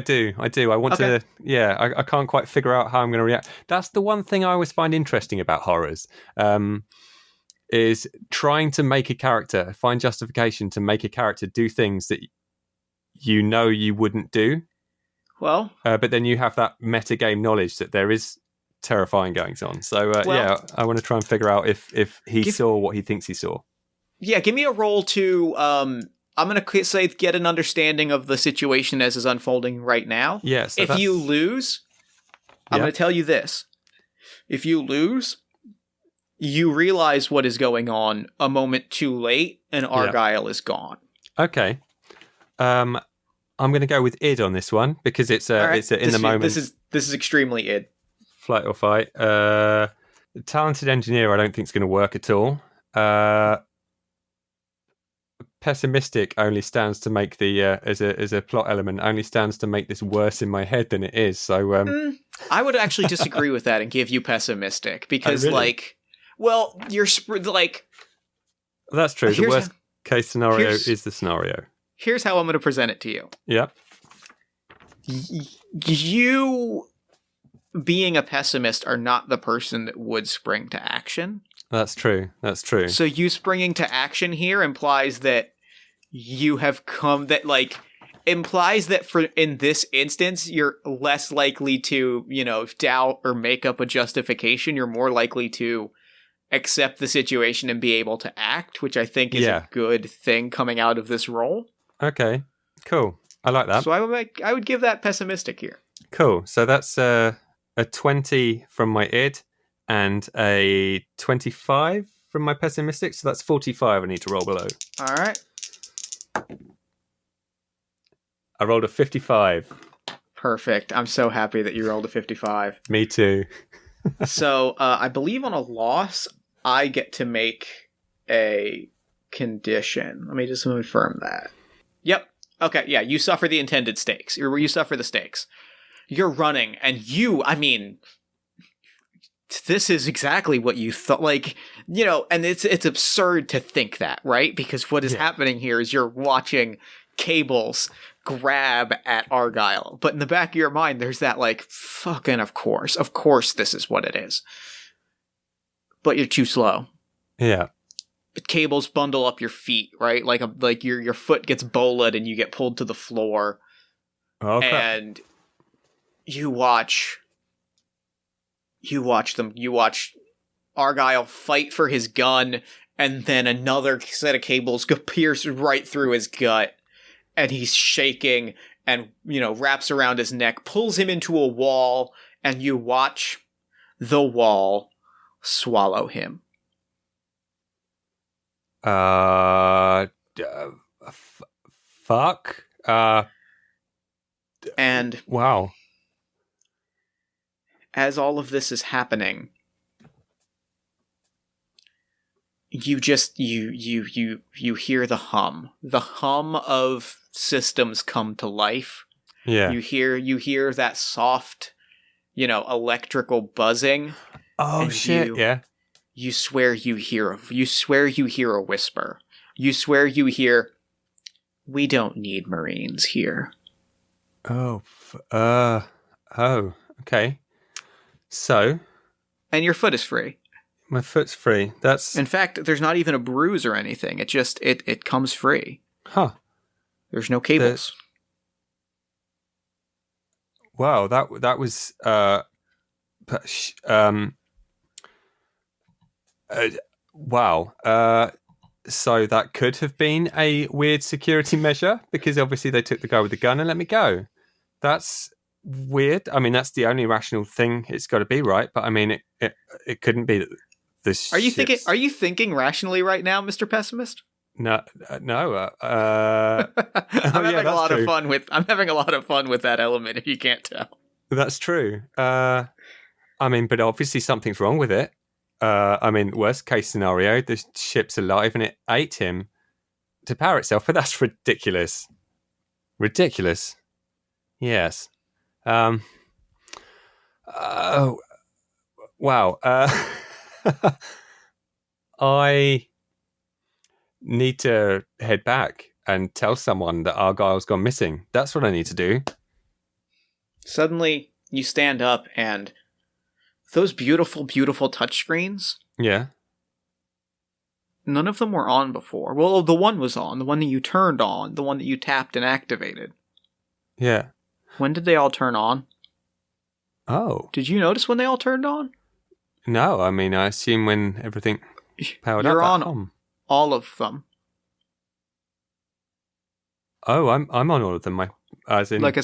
do. I want to. Yeah, I can't quite figure out how I'm going to react. That's the one thing I always find interesting about horrors, is trying to make a character find justification to make a character do things that you wouldn't do. Well, but then you have that meta game knowledge that there is terrifying goings on. So I want to try and figure out if he saw what he thinks he saw. Yeah, give me a roll to, I'm going to say get an understanding of the situation as is unfolding right now. Yeah. So if you lose, I'm going to tell you this. If you lose, you realize what is going on a moment too late, and Argyle is gone. Okay. I'm going to go with id on this one because it's in the moment. This is extremely id. Flight or fight. Talented engineer, I don't think is going to work at all. Pessimistic only stands to make the as a plot element only stands to make this worse in my head than it is. So I would actually disagree with that and give you pessimistic because really? you're that's true. The worst case scenario is the scenario. Here's how I'm going to present it to you. Yeah. You being a pessimist are not the person that would spring to action. That's true. So you springing to action here implies that you have implies that for in this instance you're less likely to, doubt or make up a justification. You're more likely to accept the situation and be able to act, which I think is a good thing coming out of this role. Okay. Cool. I like that. So I would give that pessimistic here. Cool. So that's a 20 from my id and a 25 from my pessimistic. So that's 45 I need to roll below. All right. I rolled a 55. Perfect. I'm so happy that you rolled a 55. Me too. So I believe on a loss, I get to make a condition. Let me just confirm that. Yep. Okay, yeah, you suffer the intended stakes. You suffer the stakes. You're running, and this is exactly what you thought, and it's absurd to think that, right? Because what is happening here is you're watching cables grab at Argyle, but in the back of your mind, there's that, fucking of course this is what it is. But you're too slow. Yeah. Cables bundle up your feet, right? Like your foot gets bowled and you get pulled to the floor. Okay. And you watch Argyle fight for his gun, and then another set of cables pierce right through his gut, and he's shaking and, wraps around his neck, pulls him into a wall, and you watch the wall swallow him. Fuck. And wow. As all of this is happening, you hear the hum of systems come to life. Yeah. You hear that soft, electrical buzzing. Oh and shit! Yeah. You swear you hear a whisper. You swear you hear, "We don't need Marines here." Oh. Okay. So. And your foot is free. My foot's free. That's. In fact, there's not even a bruise or anything. It just it comes free. Huh. There's no cables. Wow. That was. Wow. So that could have been a weird security measure because obviously they took the guy with the gun and let me go. That's weird. I mean, that's the only rational thing it's got to be, right? But I mean, it couldn't be that this. Are you thinking rationally right now, Mr. Pessimist? No. I'm having a lot of fun with that element. If you can't tell, that's true. I mean, but obviously something's wrong with it. I mean, worst case scenario, the ship's alive and it ate him to power itself, but that's ridiculous. Ridiculous. Yes. Oh, wow. I need to head back and tell someone that Argyle's gone missing. That's what I need to do. Suddenly, you stand up and those beautiful, beautiful touchscreens. Yeah. None of them were on before. Well, the one was on. The one that you turned on. The one that you tapped and activated. Yeah. When did they all turn on? Oh. Did you notice when they all turned on? No, I mean, I assume when everything powered You're up. on home. All of them. Oh, I'm on all of them. As in like a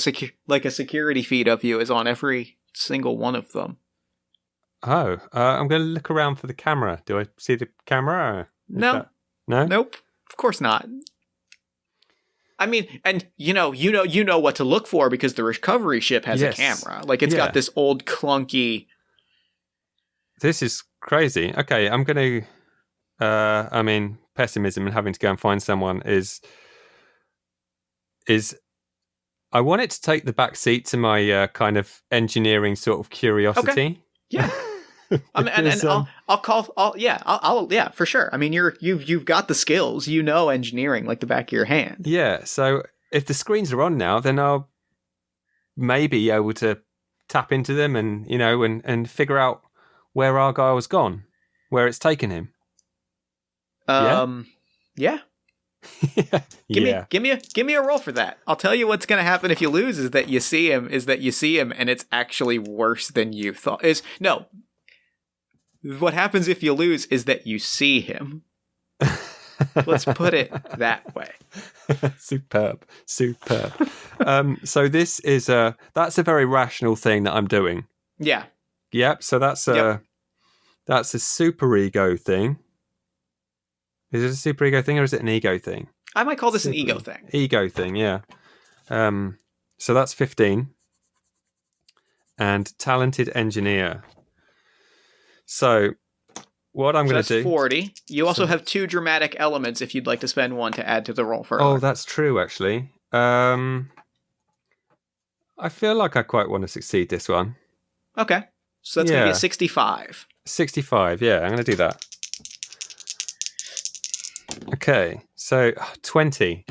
security feed of you is on every single one of them. Oh, I'm going to look around for the camera. Do I see the camera? No. No? Nope. Of course not. I mean, and you know what to look for because the recovery ship has a camera. Like it's got this old clunky. This is crazy. Okay, I'm going to. I mean, pessimism and having to go and find someone is. I want it to take the back seat to my kind of engineering sort of curiosity. Okay. Yeah. I'll call. Yeah, for sure. I mean, you've got the skills. You know engineering like the back of your hand. Yeah. So if the screens are on now, then I'll maybe be able to tap into them and and figure out where Argyle's gone, where it's taken him. Yeah. Give me a roll for that. I'll tell you what's going to happen if you lose is that you see him and it's actually worse than you thought. What happens if you lose is that you see him. Let's put it that way. Superb. So this is that's a very rational thing that I'm doing. Yeah. Yep. So that's a super ego thing. Is it a super ego thing or is it an ego thing? I might call this an ego thing. Ego thing, yeah. So that's 15. And talented engineer. So what I'm going to do... That's 40. You also have 2 dramatic elements if you'd like to spend 1 to add to the roll further. Oh, that's true, actually. I feel like I quite want to succeed this one. Okay. So that's going to be a 65. 65, yeah. I'm going to do that. Okay, so 20.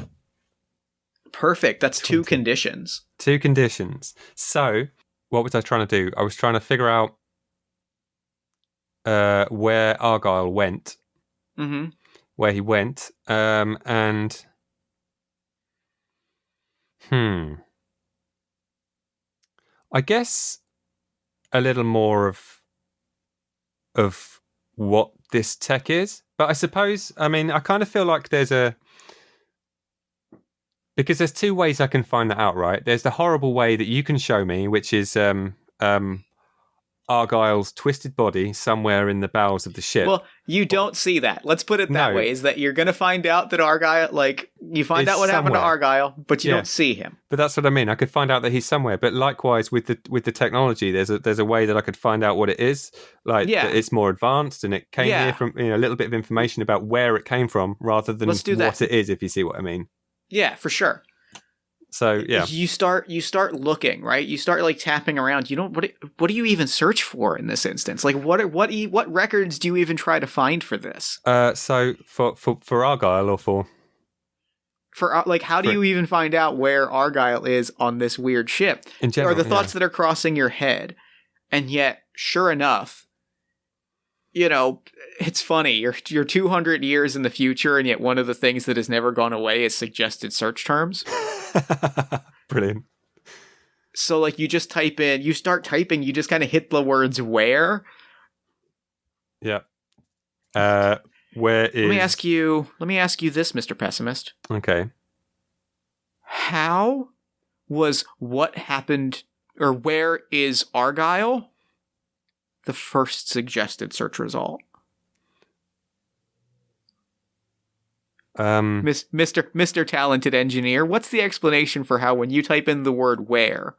Perfect. That's 2 conditions. 2 conditions. So, what was I trying to do? I was trying to figure out where Argyle went. Mm-hmm. Where he went. And... I guess a little more of what this tech is. But I suppose, I mean, I kind of feel like because there's 2 ways I can find that out, right? There's the horrible way that you can show me, which is Argyle's twisted body somewhere in the bowels of the ship. Well, you don't see that. Let's put it that way, is that you're going to find out that Argyle, you find out what happened to Argyle, but you don't see him. But that's what I mean. I could find out that he's somewhere. But likewise, with the technology, there's a way that I could find out what it is. That it's more advanced and it came here from a little bit of information about where it came from rather than what it is, if you see what I mean. Yeah, for sure. So yeah, you start looking, right? You start like tapping around. You don't what do you even search for in this instance? Like what records do you even try to find for this? so for Argyle or For like, how do you even find out where Argyle is on this weird ship? in general, are the thoughts that are crossing your head, and yet, sure enough, you know, it's funny. You're 200 years in the future, and yet one of the things that has never gone away is suggested search terms. Brilliant. So, like, you just start typing, you just kind of hit the words "where." Yeah. Where is? Let me ask you this, Mr. Pessimist. Okay. How was what happened, or where is Argyle the first suggested search result? Mr. Talented Engineer, what's the explanation for how when you type in the word where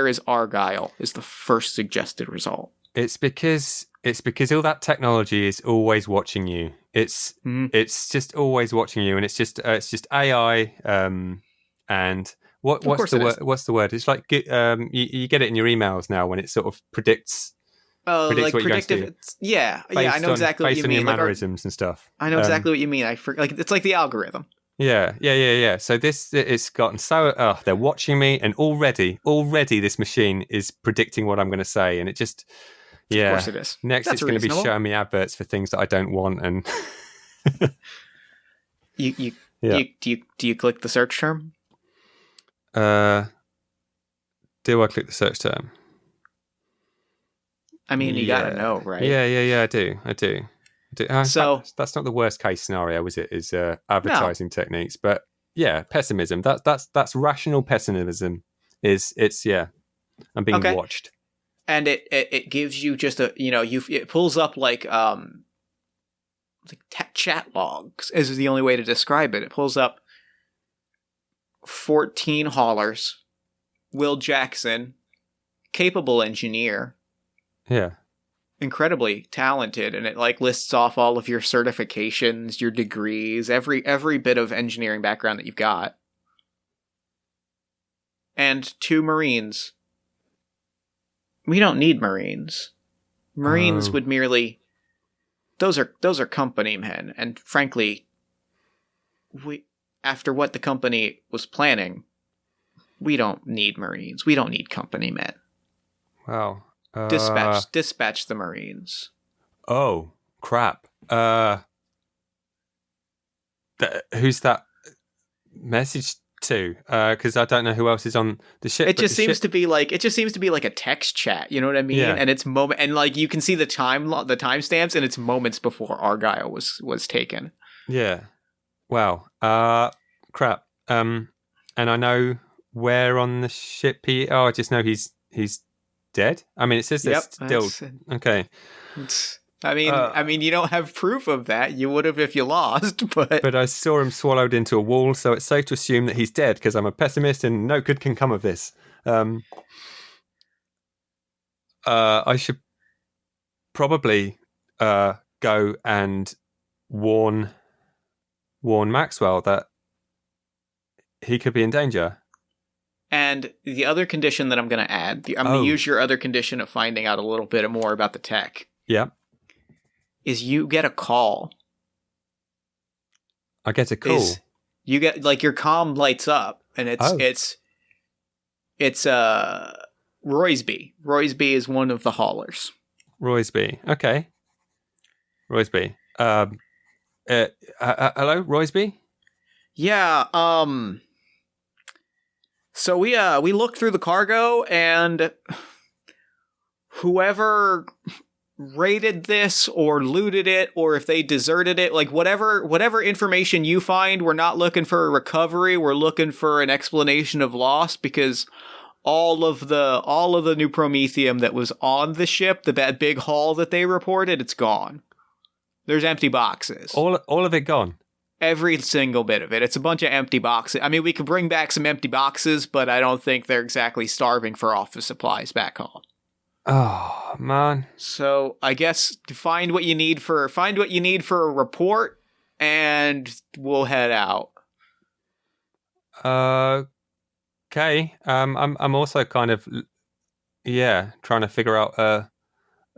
is Argyle is the first suggested result? It's because all that technology is always watching you. It's just always watching you, and it's just AI. And what's the word? It's like you get it in your emails now when it sort of predicts. Oh, predicts like what predictive. You're going to do. Yeah, I know exactly what you mean. Based on your mannerisms and stuff. I know exactly what you mean. It's like the algorithm. Yeah. So it's gotten so they're watching me, and already this machine is predicting what I'm going to say, and it just of course it is. Next, it's going to be showing me adverts for things that I don't want, and do you click the search term? Do I click the search term? I mean, you gotta know, right? Yeah. I do. So that's not the worst case scenario, is it? Is advertising techniques, but yeah, pessimism. That's rational pessimism. I'm being watched, and it gives you just it pulls up like chat logs is the only way to describe it. It pulls up 14 haulers, Will Jackson, capable engineer. Yeah. Incredibly talented, and it like lists off all of your certifications, your degrees, every bit of engineering background that you've got. And 2 Marines. We don't need Marines. Marines would merely those are company men, and frankly, after what the company was planning, we don't need Marines. We don't need company men. Wow. Dispatch the Marines. Oh, crap. Who's that message to? Because I don't know who else is on the ship. It just seems to be like a text chat. You know what I mean? Yeah. And it's and like you can see the timestamps, and it's moments before Argyle was taken. Yeah. Wow. Crap. And I know where on the ship he. Oh, I just know he's dead. I mean, it says there's still okay. I mean, you don't have proof of that. You would have if you lost, but I saw him swallowed into a wall, so it's safe to assume that he's dead because I'm a pessimist and no good can come of this. I should probably go and warn Maxwell that he could be in danger. And the other condition that I'm going to add, I'm going to use your other condition of finding out a little bit more about the tech. Yeah. Is you get a call. I get a call. You get like your comm lights up, and it's Roysby. Roysby is one of the haulers. Roysby. Okay. Roysby. Hello, Roysby? Yeah, so we looked through the cargo, and whoever raided this or looted it, or if they deserted it, like whatever information you find, we're not looking for a recovery. We're looking for an explanation of loss, because all of the new Promethium that was on the ship, that big haul that they reported, it's gone. There's empty boxes. All of it gone. Every single bit of it. It's a bunch of empty boxes. I mean, we could bring back some empty boxes, but I don't think they're exactly starving for office supplies back home. Oh, man. So I guess find what you need for a report, and we'll head out. Okay. I'm also kind of trying to figure out a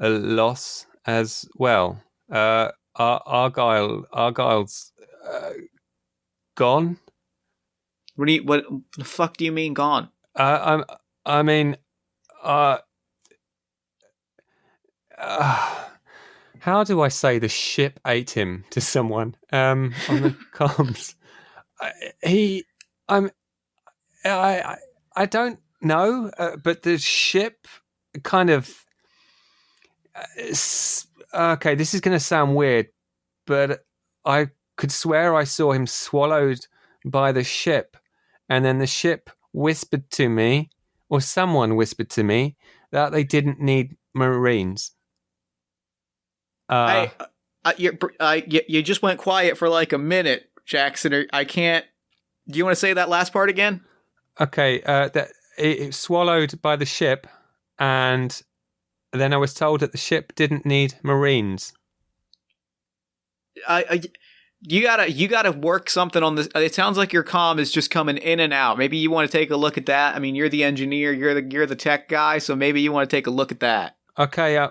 loss as well. Argyle's gone. What the fuck do you mean gone? Uh, I mean, uh, how do I say the ship ate him to someone? On the comms, he, I'm, I don't know, but the ship kind of. Okay, this is going to sound weird, but I could swear I saw him swallowed by the ship, and then the ship whispered to me, or someone whispered to me, that they didn't need Marines. You just went quiet for like a minute, Jackson. I can't. Do you want to say that last part again? Okay, that it swallowed by the ship, and then I was told that the ship didn't need Marines. You gotta work something on this. It sounds like your comm is just coming in and out. Maybe you want to take a look at that. I mean, you're the engineer, you're the tech guy, so maybe you want to take a look at that. Okay.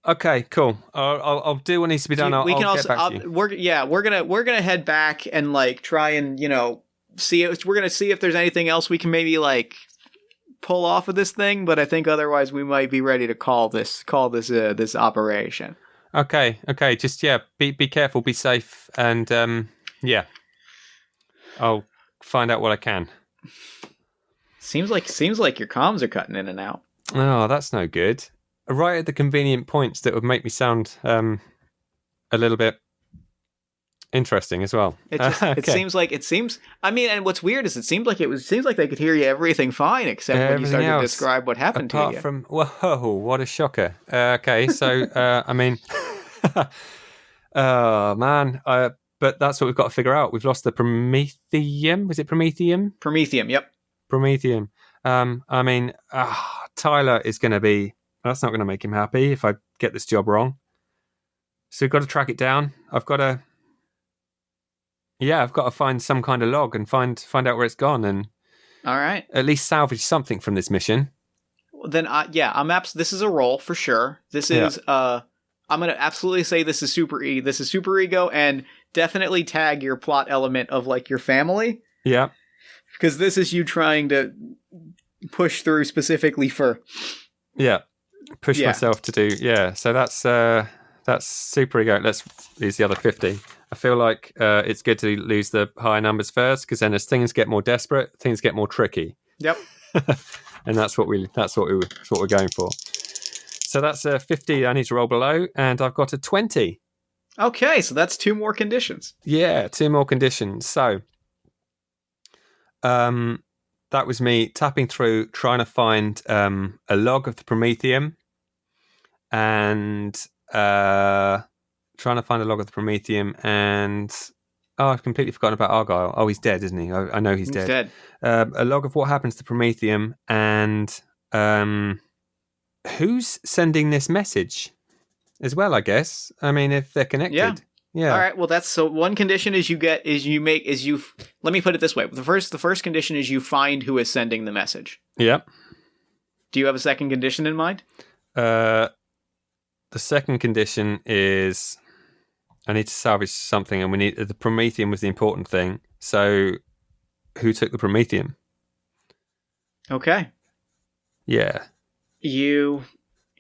Okay. Cool. I'll do what needs to be done. I'll get back to you. We're gonna head back and like try and see it. We're gonna see if there's anything else we can maybe like pull off of this thing. But I think otherwise we might be ready to call this operation. Okay. Just be careful, be safe, and I'll find out what I can. Seems like your comms are cutting in and out. Oh, that's no good. Right at the convenient points that would make me sound a little bit interesting as well. It seems. I mean, and what's weird is it seems like they could hear you everything fine except when you started to describe what happened to you. Apart from whoa, what a shocker. Okay, so I mean, oh man, but that's what we've got to figure out. We've lost the Prometheum. Was it Prometheum? Prometheum. Yep. Prometheum. I mean, Tyler is going to be. That's not going to make him happy if I get this job wrong. So we've got to track it down. I've got to find some kind of log and find out where it's gone, and all right, at least salvage something from this mission. Then, this is a roll for sure. This is I'm going to absolutely say this is super ego, and definitely tag your plot element of like your family. Yeah, because this is you trying to push through specifically for. Yeah. Push myself to do so that's super ego. Let's use the other 50. I feel like it's good to lose the higher numbers first, because then as things get more desperate, things get more tricky. Yep. And that's what we're going for. So that's a 50 I need to roll below, and I've got a 20. Okay, so that's 2 more conditions. Yeah, 2 more conditions. So that was me tapping through, trying to find a log of the Prometheum, and I've completely forgotten about Argyle. Oh, he's dead, isn't he? I know he's dead. A log of what happens to Prometheum, and who's sending this message as well, I guess. I mean, if they're connected. Yeah. All right. Well, that's so. One condition let me put it this way. The first condition is you find who is sending the message. Yep. Do you have a second condition in mind? The second condition is I need to salvage something, and the Prometheum was the important thing. So, who took the Prometheum? Okay. Yeah. You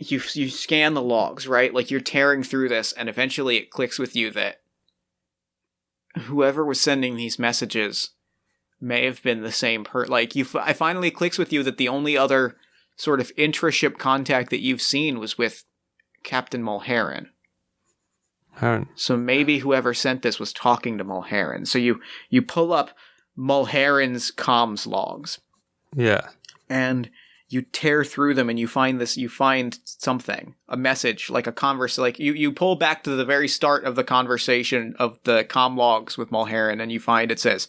scan the logs, right? Like you're tearing through this, and eventually it clicks with you that whoever was sending these messages may have been the same I finally clicks with you that the only other sort of intra-ship contact that you've seen was with Captain Mulheron. So maybe whoever sent this was talking to Mulheron. So you pull up Mulheron's comms logs. Yeah. And you tear through them, and you find something, a message, like a you pull back to the very start of the conversation of the comm logs with Mulheron, and you find it says,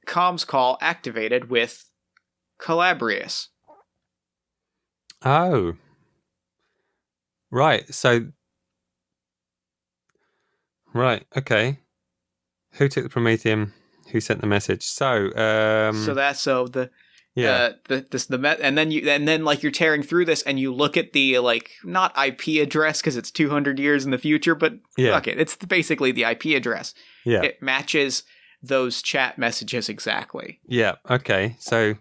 comms call activated with Calabrius. Oh. Right. So. Right. Okay. Who took the Prometheum? Who sent the message? So and then like you're tearing through this and you look at the like not IP address because it's 200 years in the future, but fuck it, it's basically the IP address. Yeah, it matches those chat messages exactly. Yeah. Okay. So,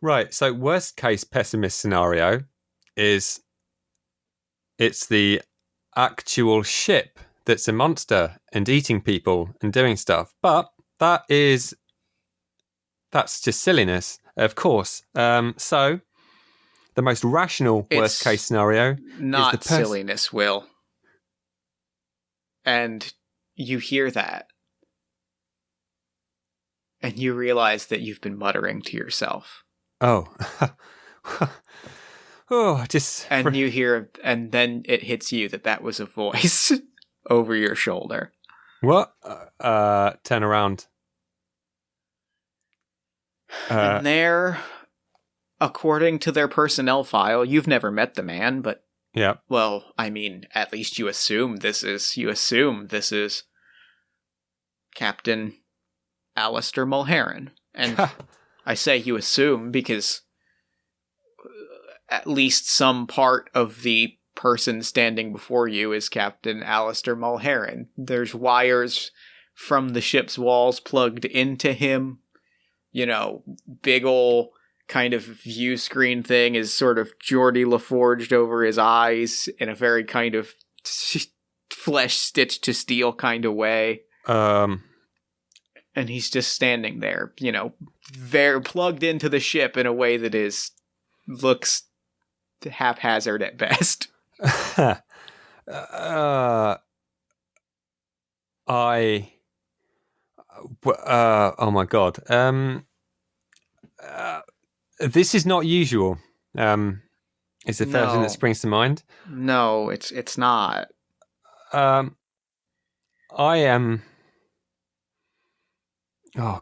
right. So, worst case pessimist scenario is it's the actual ship that's a monster and eating people and doing stuff. But that's just silliness, of course. So, the most rational worst case scenario not is the silliness, Will. And you hear that. And you realize that you've been muttering to yourself. Oh. Just... And you hear, and then it hits you that was a voice over your shoulder. What? Turn around. And there, according to their personnel file, you've never met the man, but... Yeah. Well, I mean, at least you assume this is Captain Alistair Mulheron. And I say you assume because at least some part of the person standing before you is Captain Alistair Mulheron. There's wires from the ship's walls plugged into him. You know, big ol' kind of view screen thing is sort of Geordie LaForged over his eyes in a very kind of flesh stitched to steel kind of way. And he's just standing there, you know, very plugged into the ship in a way that looks haphazard at best. Oh my god. This is not usual. Is the first thing that springs to mind? No, it's not. I am.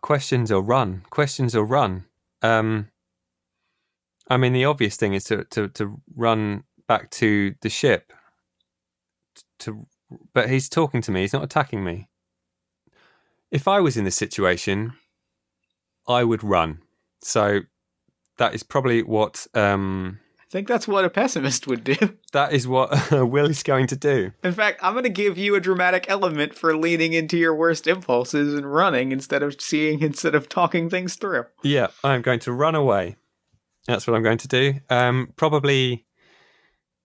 Questions or run. I mean, the obvious thing is to run back to the ship. But he's talking to me. He's not attacking me. If I was in this situation, I would run. So that is probably what... I think that's what a pessimist would do. That is what Will is going to do. In fact, I'm going to give you a dramatic element for leaning into your worst impulses and running instead of talking things through. Yeah, I'm going to run away. That's what I'm going to do. Probably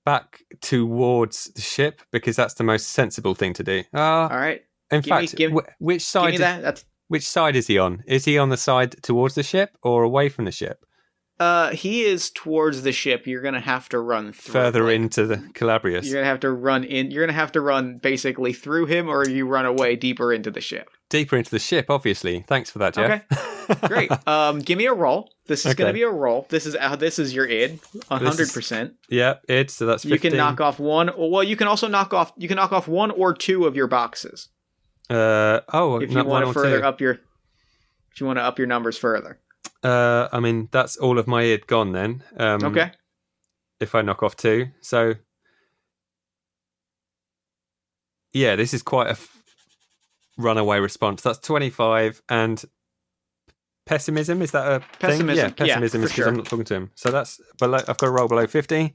back towards the ship because that's the most sensible thing to do. All right. In fact, which side? Which side is he on? Is he on the side towards the ship or away from the ship? He is towards the ship. You're going to have to run through, further into the Calabrius. You're going to have to run in. You're going to have to run basically through him, or you run away deeper into the ship. Deeper into the ship, obviously. Thanks for that, Jeff. Okay, great. Give me a roll. This is going to be a roll. This is your id, 100%. Yeah, id. So that's 15. You can knock off one. Well, you can also knock off one or two of your boxes. If you want to further up your, if you want to up your numbers further. I mean, that's all of my id gone then. Okay. If I knock off 2. So, yeah, this is quite a runaway response. That's 25. And pessimism, is that a thing? Yeah, pessimism is because I'm not talking to him. So that's below, I've got to roll below 50.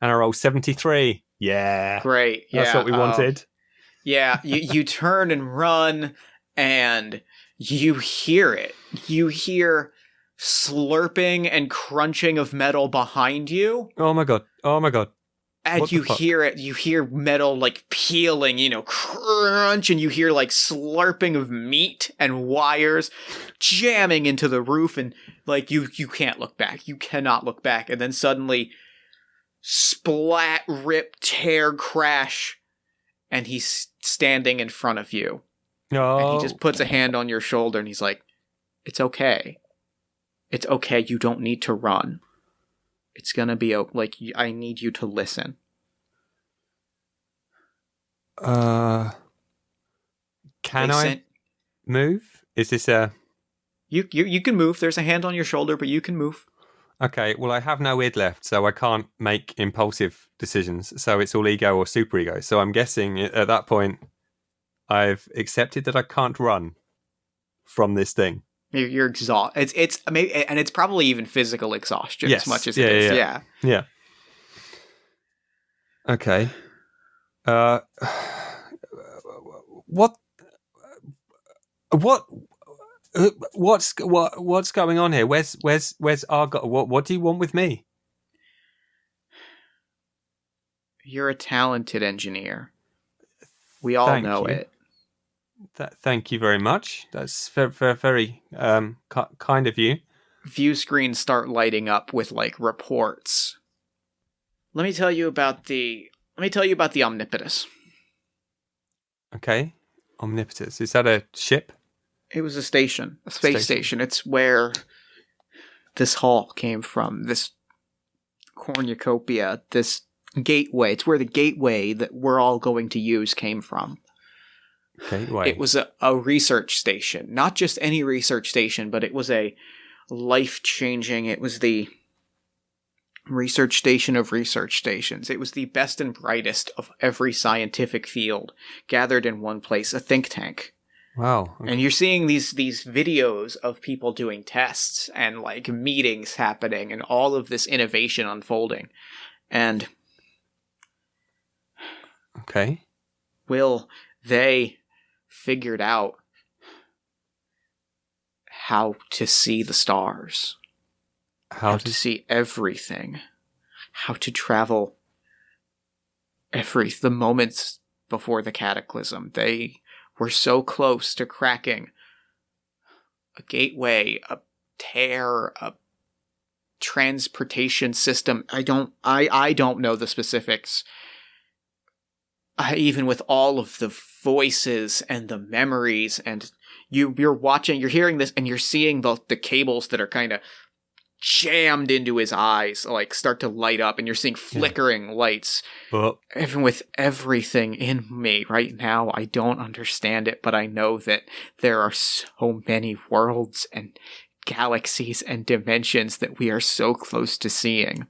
And I roll 73. Yeah. Great. Yeah. That's what we wanted. Yeah, you turn and run, and you hear it. You hear slurping and crunching of metal behind you. Oh my god. And what you hear it. You hear metal like peeling, crunch, and you hear like slurping of meat and wires jamming into the roof, and like you can't look back. You cannot look back. And then suddenly, splat, rip, tear, crash, and he's standing in front of you. Oh. And he just puts a hand on your shoulder and he's like, "It's okay. It's okay. You don't need to run. It's gonna be like, I need you to listen." Can I move? Is this a... You can move. There's a hand on your shoulder, but you can move. Okay, well, I have no id left, so I can't make impulsive decisions. So it's all ego or superego. So I'm guessing at that point, I've accepted that I can't run from this thing. You're exhausted. It's maybe, and it's probably even physical exhaustion as much as it is. Yeah. Okay. What? What's going on here? Where's Argot? What do you want with me? You're a talented engineer. We all know it. Thank you very much. That's very kind of you. View screens start lighting up with like reports. Let me tell you about the Omnipotus. Okay, Omnipotus. Is that a ship? It was a station, a space station. It's where this hall came from. This cornucopia, this gateway. It's where the gateway that we're all going to use came from. Gateway. It was a research station. Not just any research station, but it was a life-changing... It was the research station of research stations. It was the best and brightest of every scientific field gathered in one place, a think tank. Wow. Okay. And you're seeing these videos of people doing tests and like meetings happening and all of this innovation unfolding. And okay. Will, they figured out how to see the stars. How to see everything. How to travel the moments before the cataclysm. They were so close to cracking a gateway, a tear, a transportation system. I don't know the specifics. Even with all of the voices and the memories, and you're watching, you're hearing this, and you're seeing the cables that are kind of jammed into his eyes, like start to light up, and you're seeing flickering lights. Even with everything in me right now, I don't understand it, but I know that there are so many worlds and galaxies and dimensions that we are so close to seeing.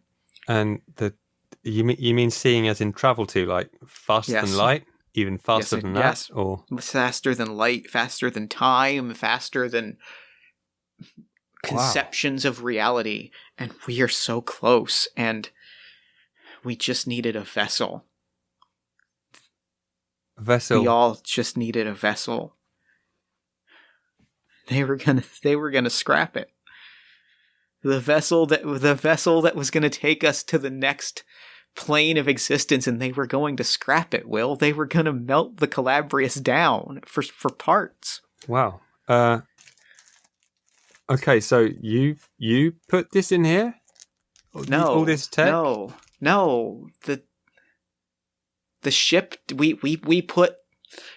And you mean seeing as in travel to, like faster than light, even faster than that? Yes, or faster than light, faster than time, faster than conceptions of reality. And we are so close, and we just needed a vessel. We all just needed a vessel. They were gonna scrap it. The vessel that was gonna take us to the next plane of existence, and they were going to scrap it, Will. They were going to melt the Calabrius down for parts. Wow. Okay, so you put this in here? No. All this tech? No. The ship, we put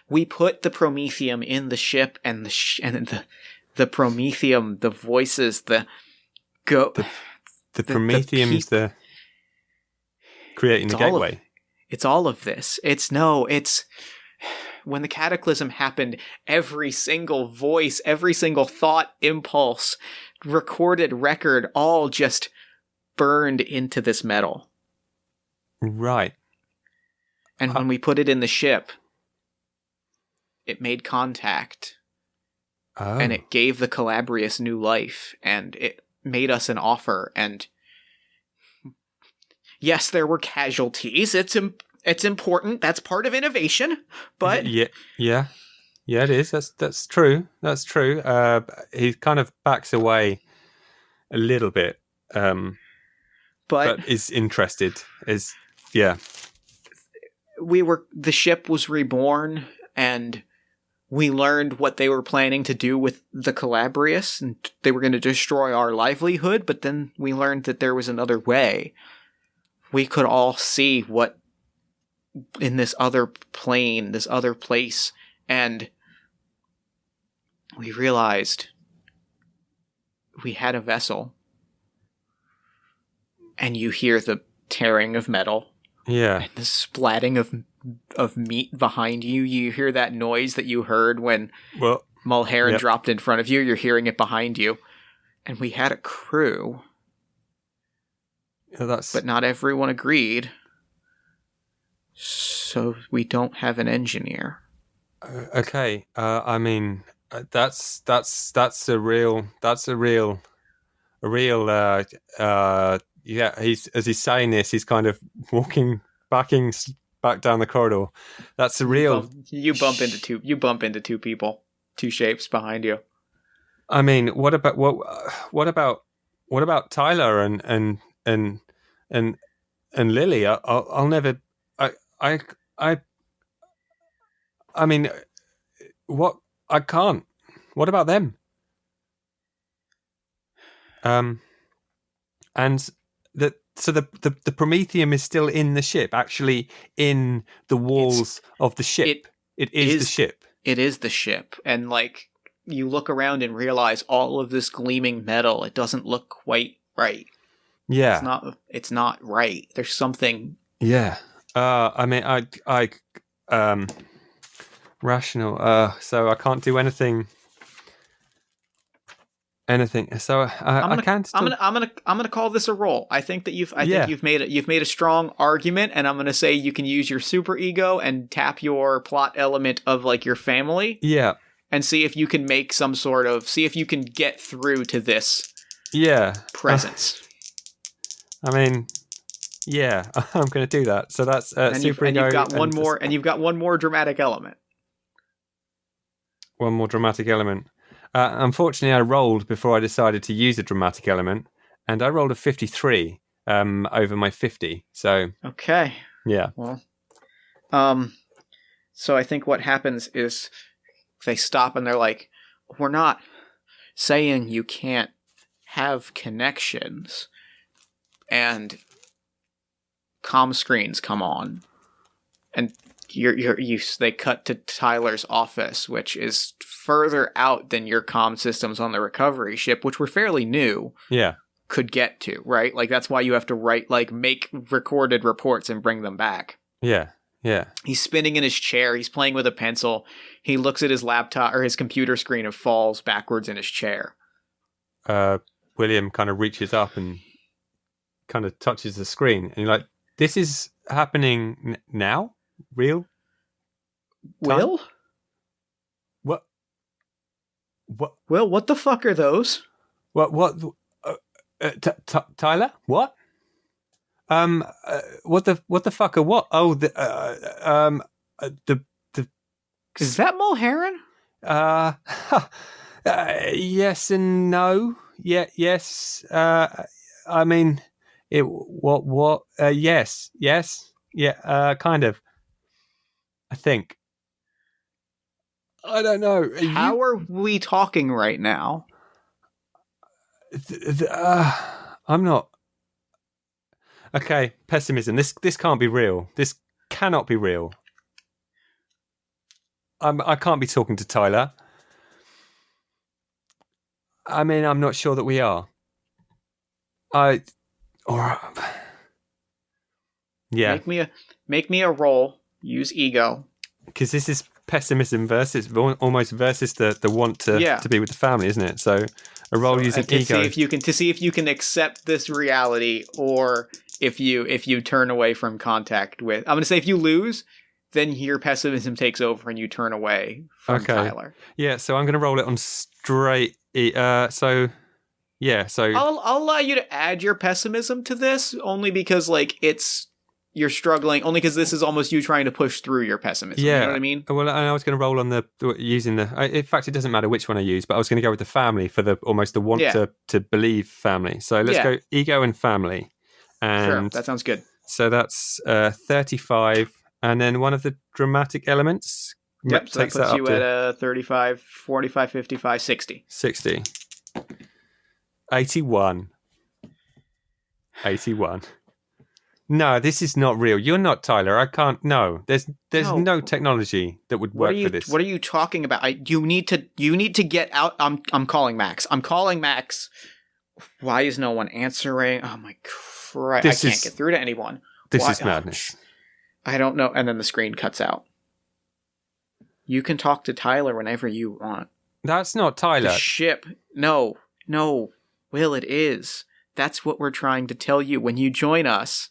the promethium in the ship, and the promethium, the voices, the promethium is the creating the gateway. It's all of this. It's when the cataclysm happened, every single voice, every single thought, impulse, recorded record, all just burned into this metal. Right. And when we put it in the ship, it made contact. Oh. And it gave the Calabrius new life, and it made us an offer, and yes, there were casualties. It's important. That's part of innovation. But yeah, it is. That's true. That's true. He kind of backs away a little bit, but is interested. The ship was reborn, and we learned what they were planning to do with the Calabrius, and they were going to destroy our livelihood. But then we learned that there was another way. We could all see what in this other plane, this other place, and we realized we had a vessel. And you hear the tearing of metal. Yeah. And the splatting of meat behind you. You hear that noise that you heard when Mulheron dropped in front of you. You're hearing it behind you. And we had a crew. But not everyone agreed. So we don't have an engineer. Okay. I mean, that's a real. Yeah. He's as he's saying this, he's kind of walking, back down the corridor. That's a real. You bump into two people, two shapes behind you. I mean, what about Tyler and Lily? I'll never. I I I mean, what? I can't. What about them? Um, and the Prometheum is still in the ship, actually in the walls of the ship. It is the ship. It is the ship, and like you look around and realize all of this gleaming metal. It doesn't look quite right. Yeah. It's not right. There's something. Yeah. I mean, rational. So I can't do anything. So I can't. Still... I'm gonna call this a roll. I think that you've made a strong argument, and I'm gonna say you can use your super ego and tap your plot element of like your family. Yeah. And see if you can see if you can get through to this. Yeah. Presence. I mean, yeah, I'm going to do that. So that's super ego. And you've got one more dramatic element. One more dramatic element. Unfortunately, I rolled before I decided to use a dramatic element, and I rolled a 53 over my 50. So okay, yeah. Well, so I think what happens is they stop and they're like, "We're not saying you can't have connections," and comm screens come on, and they cut to Tyler's office, which is further out than your comm systems on the recovery ship, which were fairly new. Yeah. Could get to, right? Like that's why you have to make recorded reports and bring them back. Yeah. Yeah. He's spinning in his chair. He's playing with a pencil. He looks at his laptop or his computer screen and falls backwards in his chair. William kind of reaches up and kind of touches the screen, and you're like, "This is happening now." Real? Will? What? Will, what the fuck are those? What? Tyler? What? What the fuck are what? Oh, the Is that Mulheron? Yes and no. Yeah, yes. I mean, yes, yeah, kind of. I think. I don't know. How are we talking right now? I'm not. Okay, pessimism. This can't be real. This cannot be real. I can't be talking to Tyler. I mean, I'm not sure that we are. Yeah. Make me a roll. Use ego. Because this is pessimism versus the want to be with the family, isn't it? So a roll using ego to see if you can accept this reality, or if you turn away from contact with. I'm going to say if you lose, then your pessimism takes over and you turn away from Tyler. Yeah. So I'm going to roll it on straight. So I'll allow you to add your pessimism to this only because you're struggling, only because this is almost you trying to push through your pessimism. Yeah. You know what I mean? Well, I was going to roll on in fact, it doesn't matter which one I use, but I was going to go with the family for the want to believe family. So let's go ego and family. And sure, that sounds good. So that's 35, and then one of the dramatic elements so takes that puts you at 35, 45, 55, 60. 60. 81. No, this is not real. You're not Tyler. I can't. No, there's no technology that would work for this. What are you talking about? You need to get out. I'm calling Max. Why is no one answering? Oh my Christ! I can't get through to anyone. This is madness. I don't know. And then the screen cuts out. You can talk to Tyler whenever you want. That's not Tyler. The ship. No. Will, it is. That's what we're trying to tell you when you join us.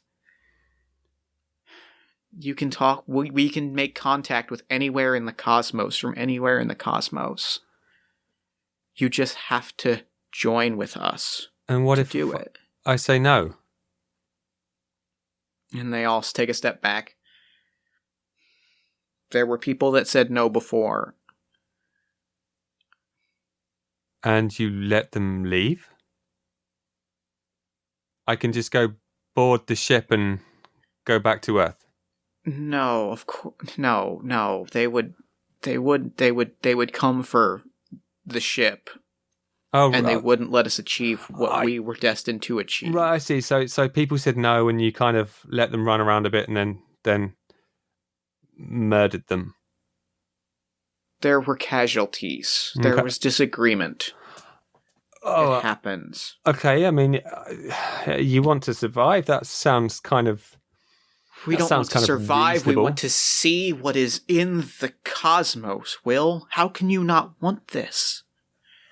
You can talk. We can make contact with anywhere in the cosmos, from anywhere in the cosmos. You just have to join with us. And what to if do it? I say no? And they all take a step back. There were people that said no before. And you let them leave? I can just go board the ship and go back to Earth. No, of course, no. They would come for the ship, and they wouldn't let us achieve what we were destined to achieve. Right, I see. So people said no, and you kind of let them run around a bit, and then murdered them. There were casualties. There was disagreement. It happens. Okay, I mean, you want to survive. That sounds kind of... We don't want to survive. We want to see what is in the cosmos, Will. How can you not want this?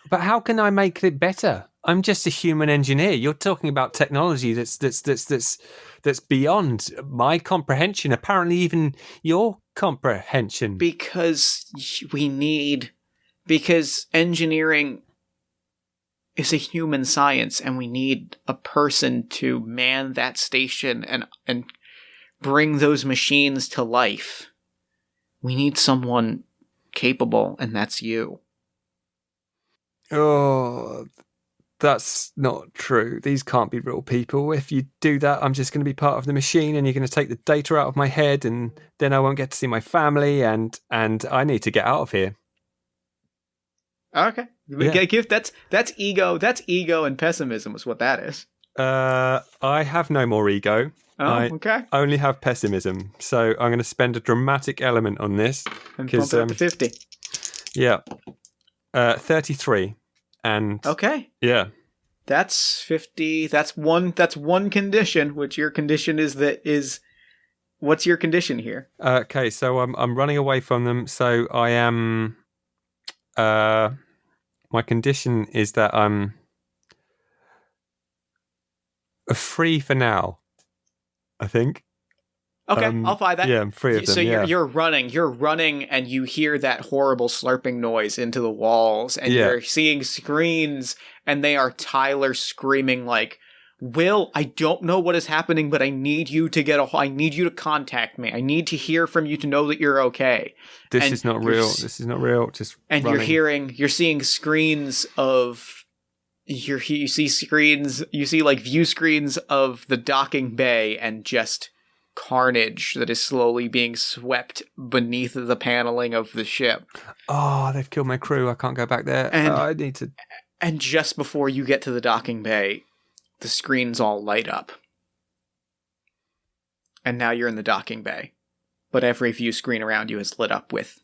But how can I make it better? I'm just a human engineer. You're talking about technology that's beyond my comprehension. Apparently, even your comprehension. Because engineering is a human science, and we need a person to man that station and bring those machines to life. We need someone capable, and that's you. Oh, that's not true. These can't be real people. If you do that, I'm just going to be part of the machine, and you're going to take the data out of my head, and then I won't get to see my family, and I need to get out of here. Okay. Yeah. That's ego. That's ego and pessimism is what that is. I have no more ego. Okay. I only have pessimism. So I'm going to spend a dramatic element on this. And bump it up to 50. Yeah. 33. And okay. Yeah. That's 50. That's one condition, which your condition is what's your condition here? Okay, so I'm running away from them. So I am my condition is that I'm free for now, I think. Okay, I'll buy that. Yeah, I'm free of them. So you're running, and you hear that horrible slurping noise into the walls, and you're seeing screens, and they are Tyler screaming like, "Will, I don't know what is happening, but I need you to I need you to contact me. I need to hear from you to know that you're okay." This is not real. This is not real. Just and running. You're seeing screens of. You see like view screens of the docking bay and just carnage that is slowly being swept beneath the paneling of the ship. Oh, they've killed my crew. I can't go back there. I need to. And just before you get to the docking bay, the screens all light up. And now you're in the docking bay. But every view screen around you is lit up with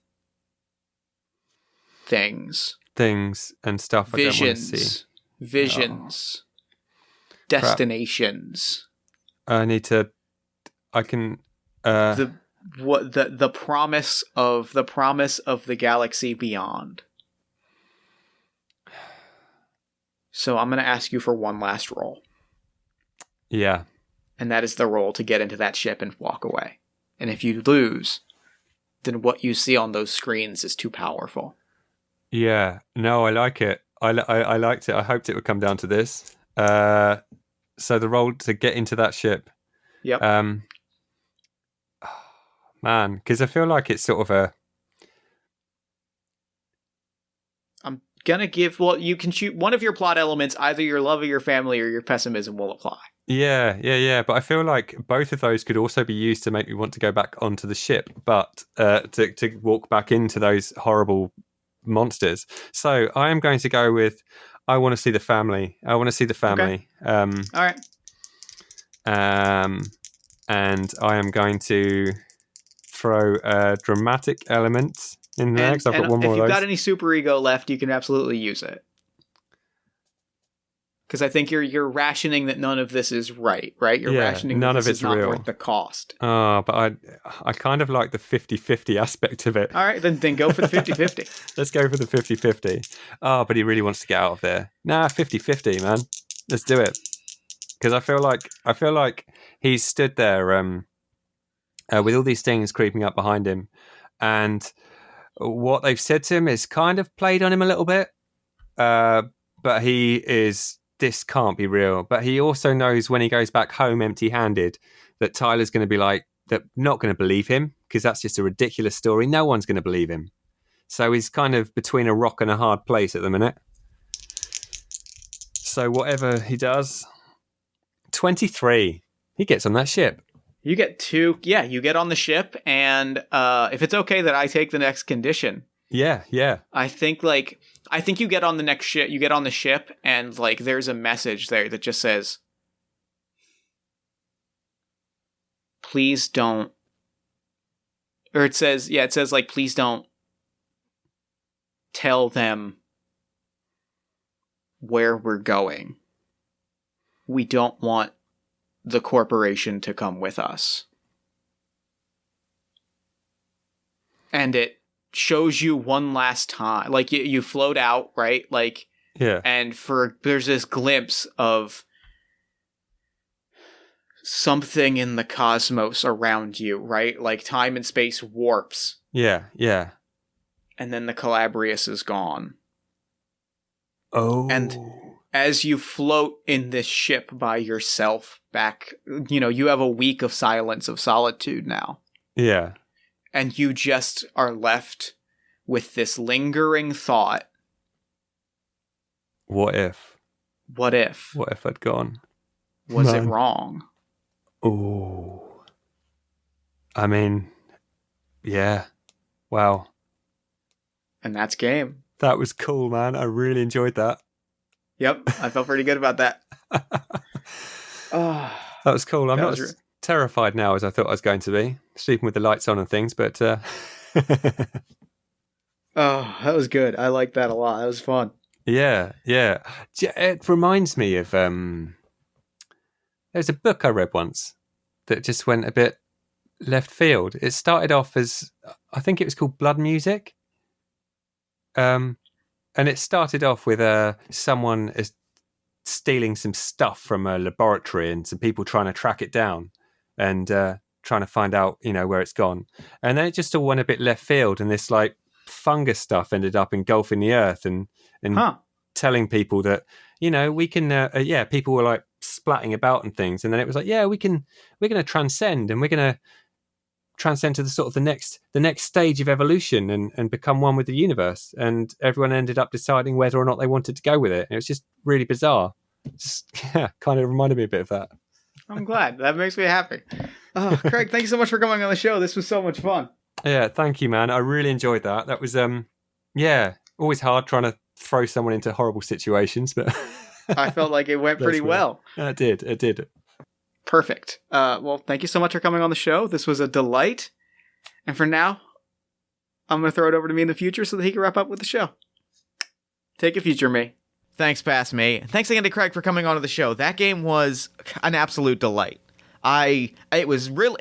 things and stuff I don't want to see. Visions. Destinations. I can the promise of the galaxy beyond. So I'm going to ask you for one last roll. Yeah. And that is the roll to get into that ship and walk away. And if you lose, then what you see on those screens is too powerful. Yeah. No, I like it. I liked it. I hoped it would come down to this. So the roll to get into that ship. Yep. Man, because I feel like it's sort of a... I'm going to give... Well, you can shoot one of your plot elements. Either your love of your family or your pessimism will apply. Yeah. But I feel like both of those could also be used to make me want to go back onto the ship, but to walk back into those horrible monsters. So I am going to go with... I want to see the family. Okay. All right. And I am going to throw a dramatic element in there because I've got one more of those. If you've got any super ego left, you can absolutely use it. Because I think you're rationing that none of this is right? You're rationing none that of it's not real. Worth the cost. But I kind of like the 50-50 aspect of it. All right, then go for the 50-50. Let's go for the 50-50. Oh, but he really wants to get out of there. Nah, 50-50, man. Let's do it. Because I feel like he's stood there with all these things creeping up behind him. And what they've said to him is kind of played on him a little bit. But this can't be real. But he also knows when he goes back home empty-handed that Tyler's going to be like, that not going to believe him, because that's just a ridiculous story. No one's going to believe him. So he's kind of between a rock and a hard place at the minute. So whatever he does, 23, he gets on that ship. You get 2. Yeah, you get on the ship, and if it's okay that I take the next condition. Yeah. I think you get on the next ship. You get on the ship, and like there's a message there that just says, "Please don't." Or it says like, "Please don't tell them where we're going. We don't want the corporation to come with us." And it shows you one last time, like you float out, right? Like, yeah. And there's this glimpse of something in the cosmos around you, right? Like time and space warps. Yeah. And then the Calabrius is gone. Oh. And as you float in this ship by yourself back, you have a week of silence, of solitude now. Yeah. And you just are left with this lingering thought. What if? What if? What if I'd gone? Was it wrong? Oh. I mean, yeah. Wow. And that's game. That was cool, man. I really enjoyed that. Yep, I felt pretty good about that. That was cool. I'm not as terrified now as I thought I was going to be, sleeping with the lights on and things, but... Oh, that was good. I liked that a lot. That was fun. Yeah. It reminds me of... There's a book I read once that just went a bit left field. It started off as... I think it was called Blood Music. And it started off with someone stealing some stuff from a laboratory and some people trying to track it down and trying to find out, where it's gone. And then it just all went a bit left field, and this like fungus stuff ended up engulfing the earth and telling people that, we can, people were like splatting about and things. And then it was like, we're going to transcend, and we're going to transcend to the sort of the next stage of evolution and become one with the universe. And everyone ended up deciding whether or not they wanted to go with it. And it was just really bizarre. Just kind of reminded me a bit of that. I'm glad. That makes me happy. Oh, Craig, thank you so much for coming on the show. This was so much fun. Yeah, thank you, man. I really enjoyed that. That was always hard trying to throw someone into horrible situations, but I felt like it went pretty well. It did. Perfect. Well, thank you so much for coming on the show. This was a delight. And for now, I'm going to throw it over to me in the future so that he can wrap up with the show. Take it, future me. Thanks, past me. Thanks again to Craig for coming on to the show. That game was an absolute delight. It was really,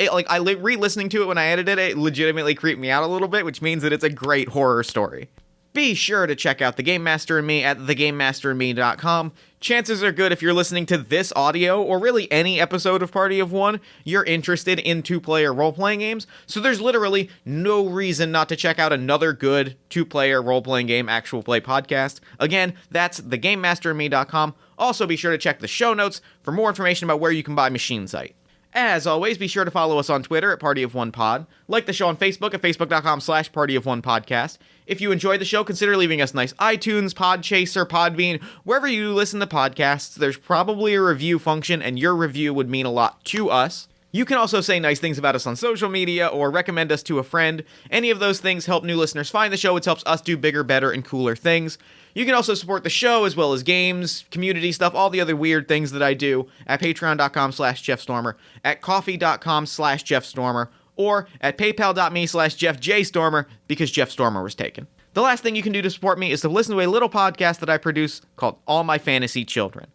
re-listening to it when I edited it, legitimately creeped me out a little bit, which means that it's a great horror story. Be sure to check out The Game Master and Me at thegamemasterandme.com. Chances are good if you're listening to this audio, or really any episode of Party of One, you're interested in two-player role-playing games, so there's literally no reason not to check out another good two-player role-playing game actual play podcast. Again, that's thegamemasterandme.com. Also, be sure to check the show notes for more information about where you can buy Maschine Zeit. As always, be sure to follow us on Twitter at Party of One Pod. Like the show on Facebook at facebook.com/PartyOfOnePodcast. If you enjoyed the show, consider leaving us nice iTunes, Podchaser, Podbean, wherever you listen to podcasts. There's probably a review function, and your review would mean a lot to us. You can also say nice things about us on social media or recommend us to a friend. Any of those things help new listeners find the show, which helps us do bigger, better, and cooler things. You can also support the show as well as games, community stuff, all the other weird things that I do at patreon.com/JeffStormer, at coffee.com/JeffStormer, or at paypal.me/JeffJStormer because Jeff Stormer was taken. The last thing you can do to support me is to listen to a little podcast that I produce called All My Fantasy Children.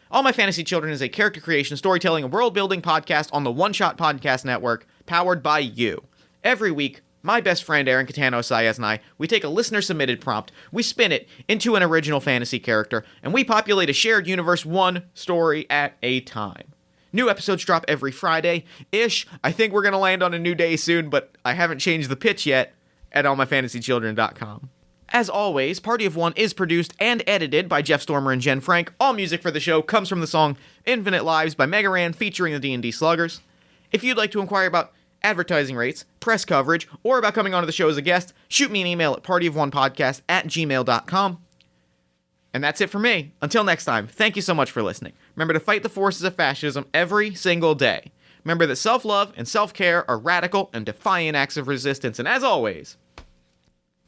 All My Fantasy Children is a character creation, storytelling, and world-building podcast on the One Shot Podcast Network, powered by you. Every week, my best friend Aaron Catano Saez and I, we take a listener-submitted prompt, we spin it into an original fantasy character, and we populate a shared universe one story at a time. New episodes drop every Friday-ish. I think we're going to land on a new day soon, but I haven't changed the pitch yet at allmyfantasychildren.com. As always, Party of One is produced and edited by Jeff Stormer and Jen Frank. All music for the show comes from the song Infinite Lives by Mega Ran featuring the D&D Sluggers. If you'd like to inquire about advertising rates, press coverage, or about coming onto the show as a guest, shoot me an email at partyofonepodcast@gmail.com. And that's it for me. Until next time, thank you so much for listening. Remember to fight the forces of fascism every single day. Remember that self-love and self-care are radical and defiant acts of resistance. And as always,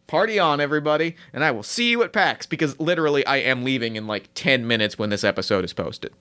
party on, everybody, and I will see you at PAX, because literally I am leaving in like 10 minutes when this episode is posted.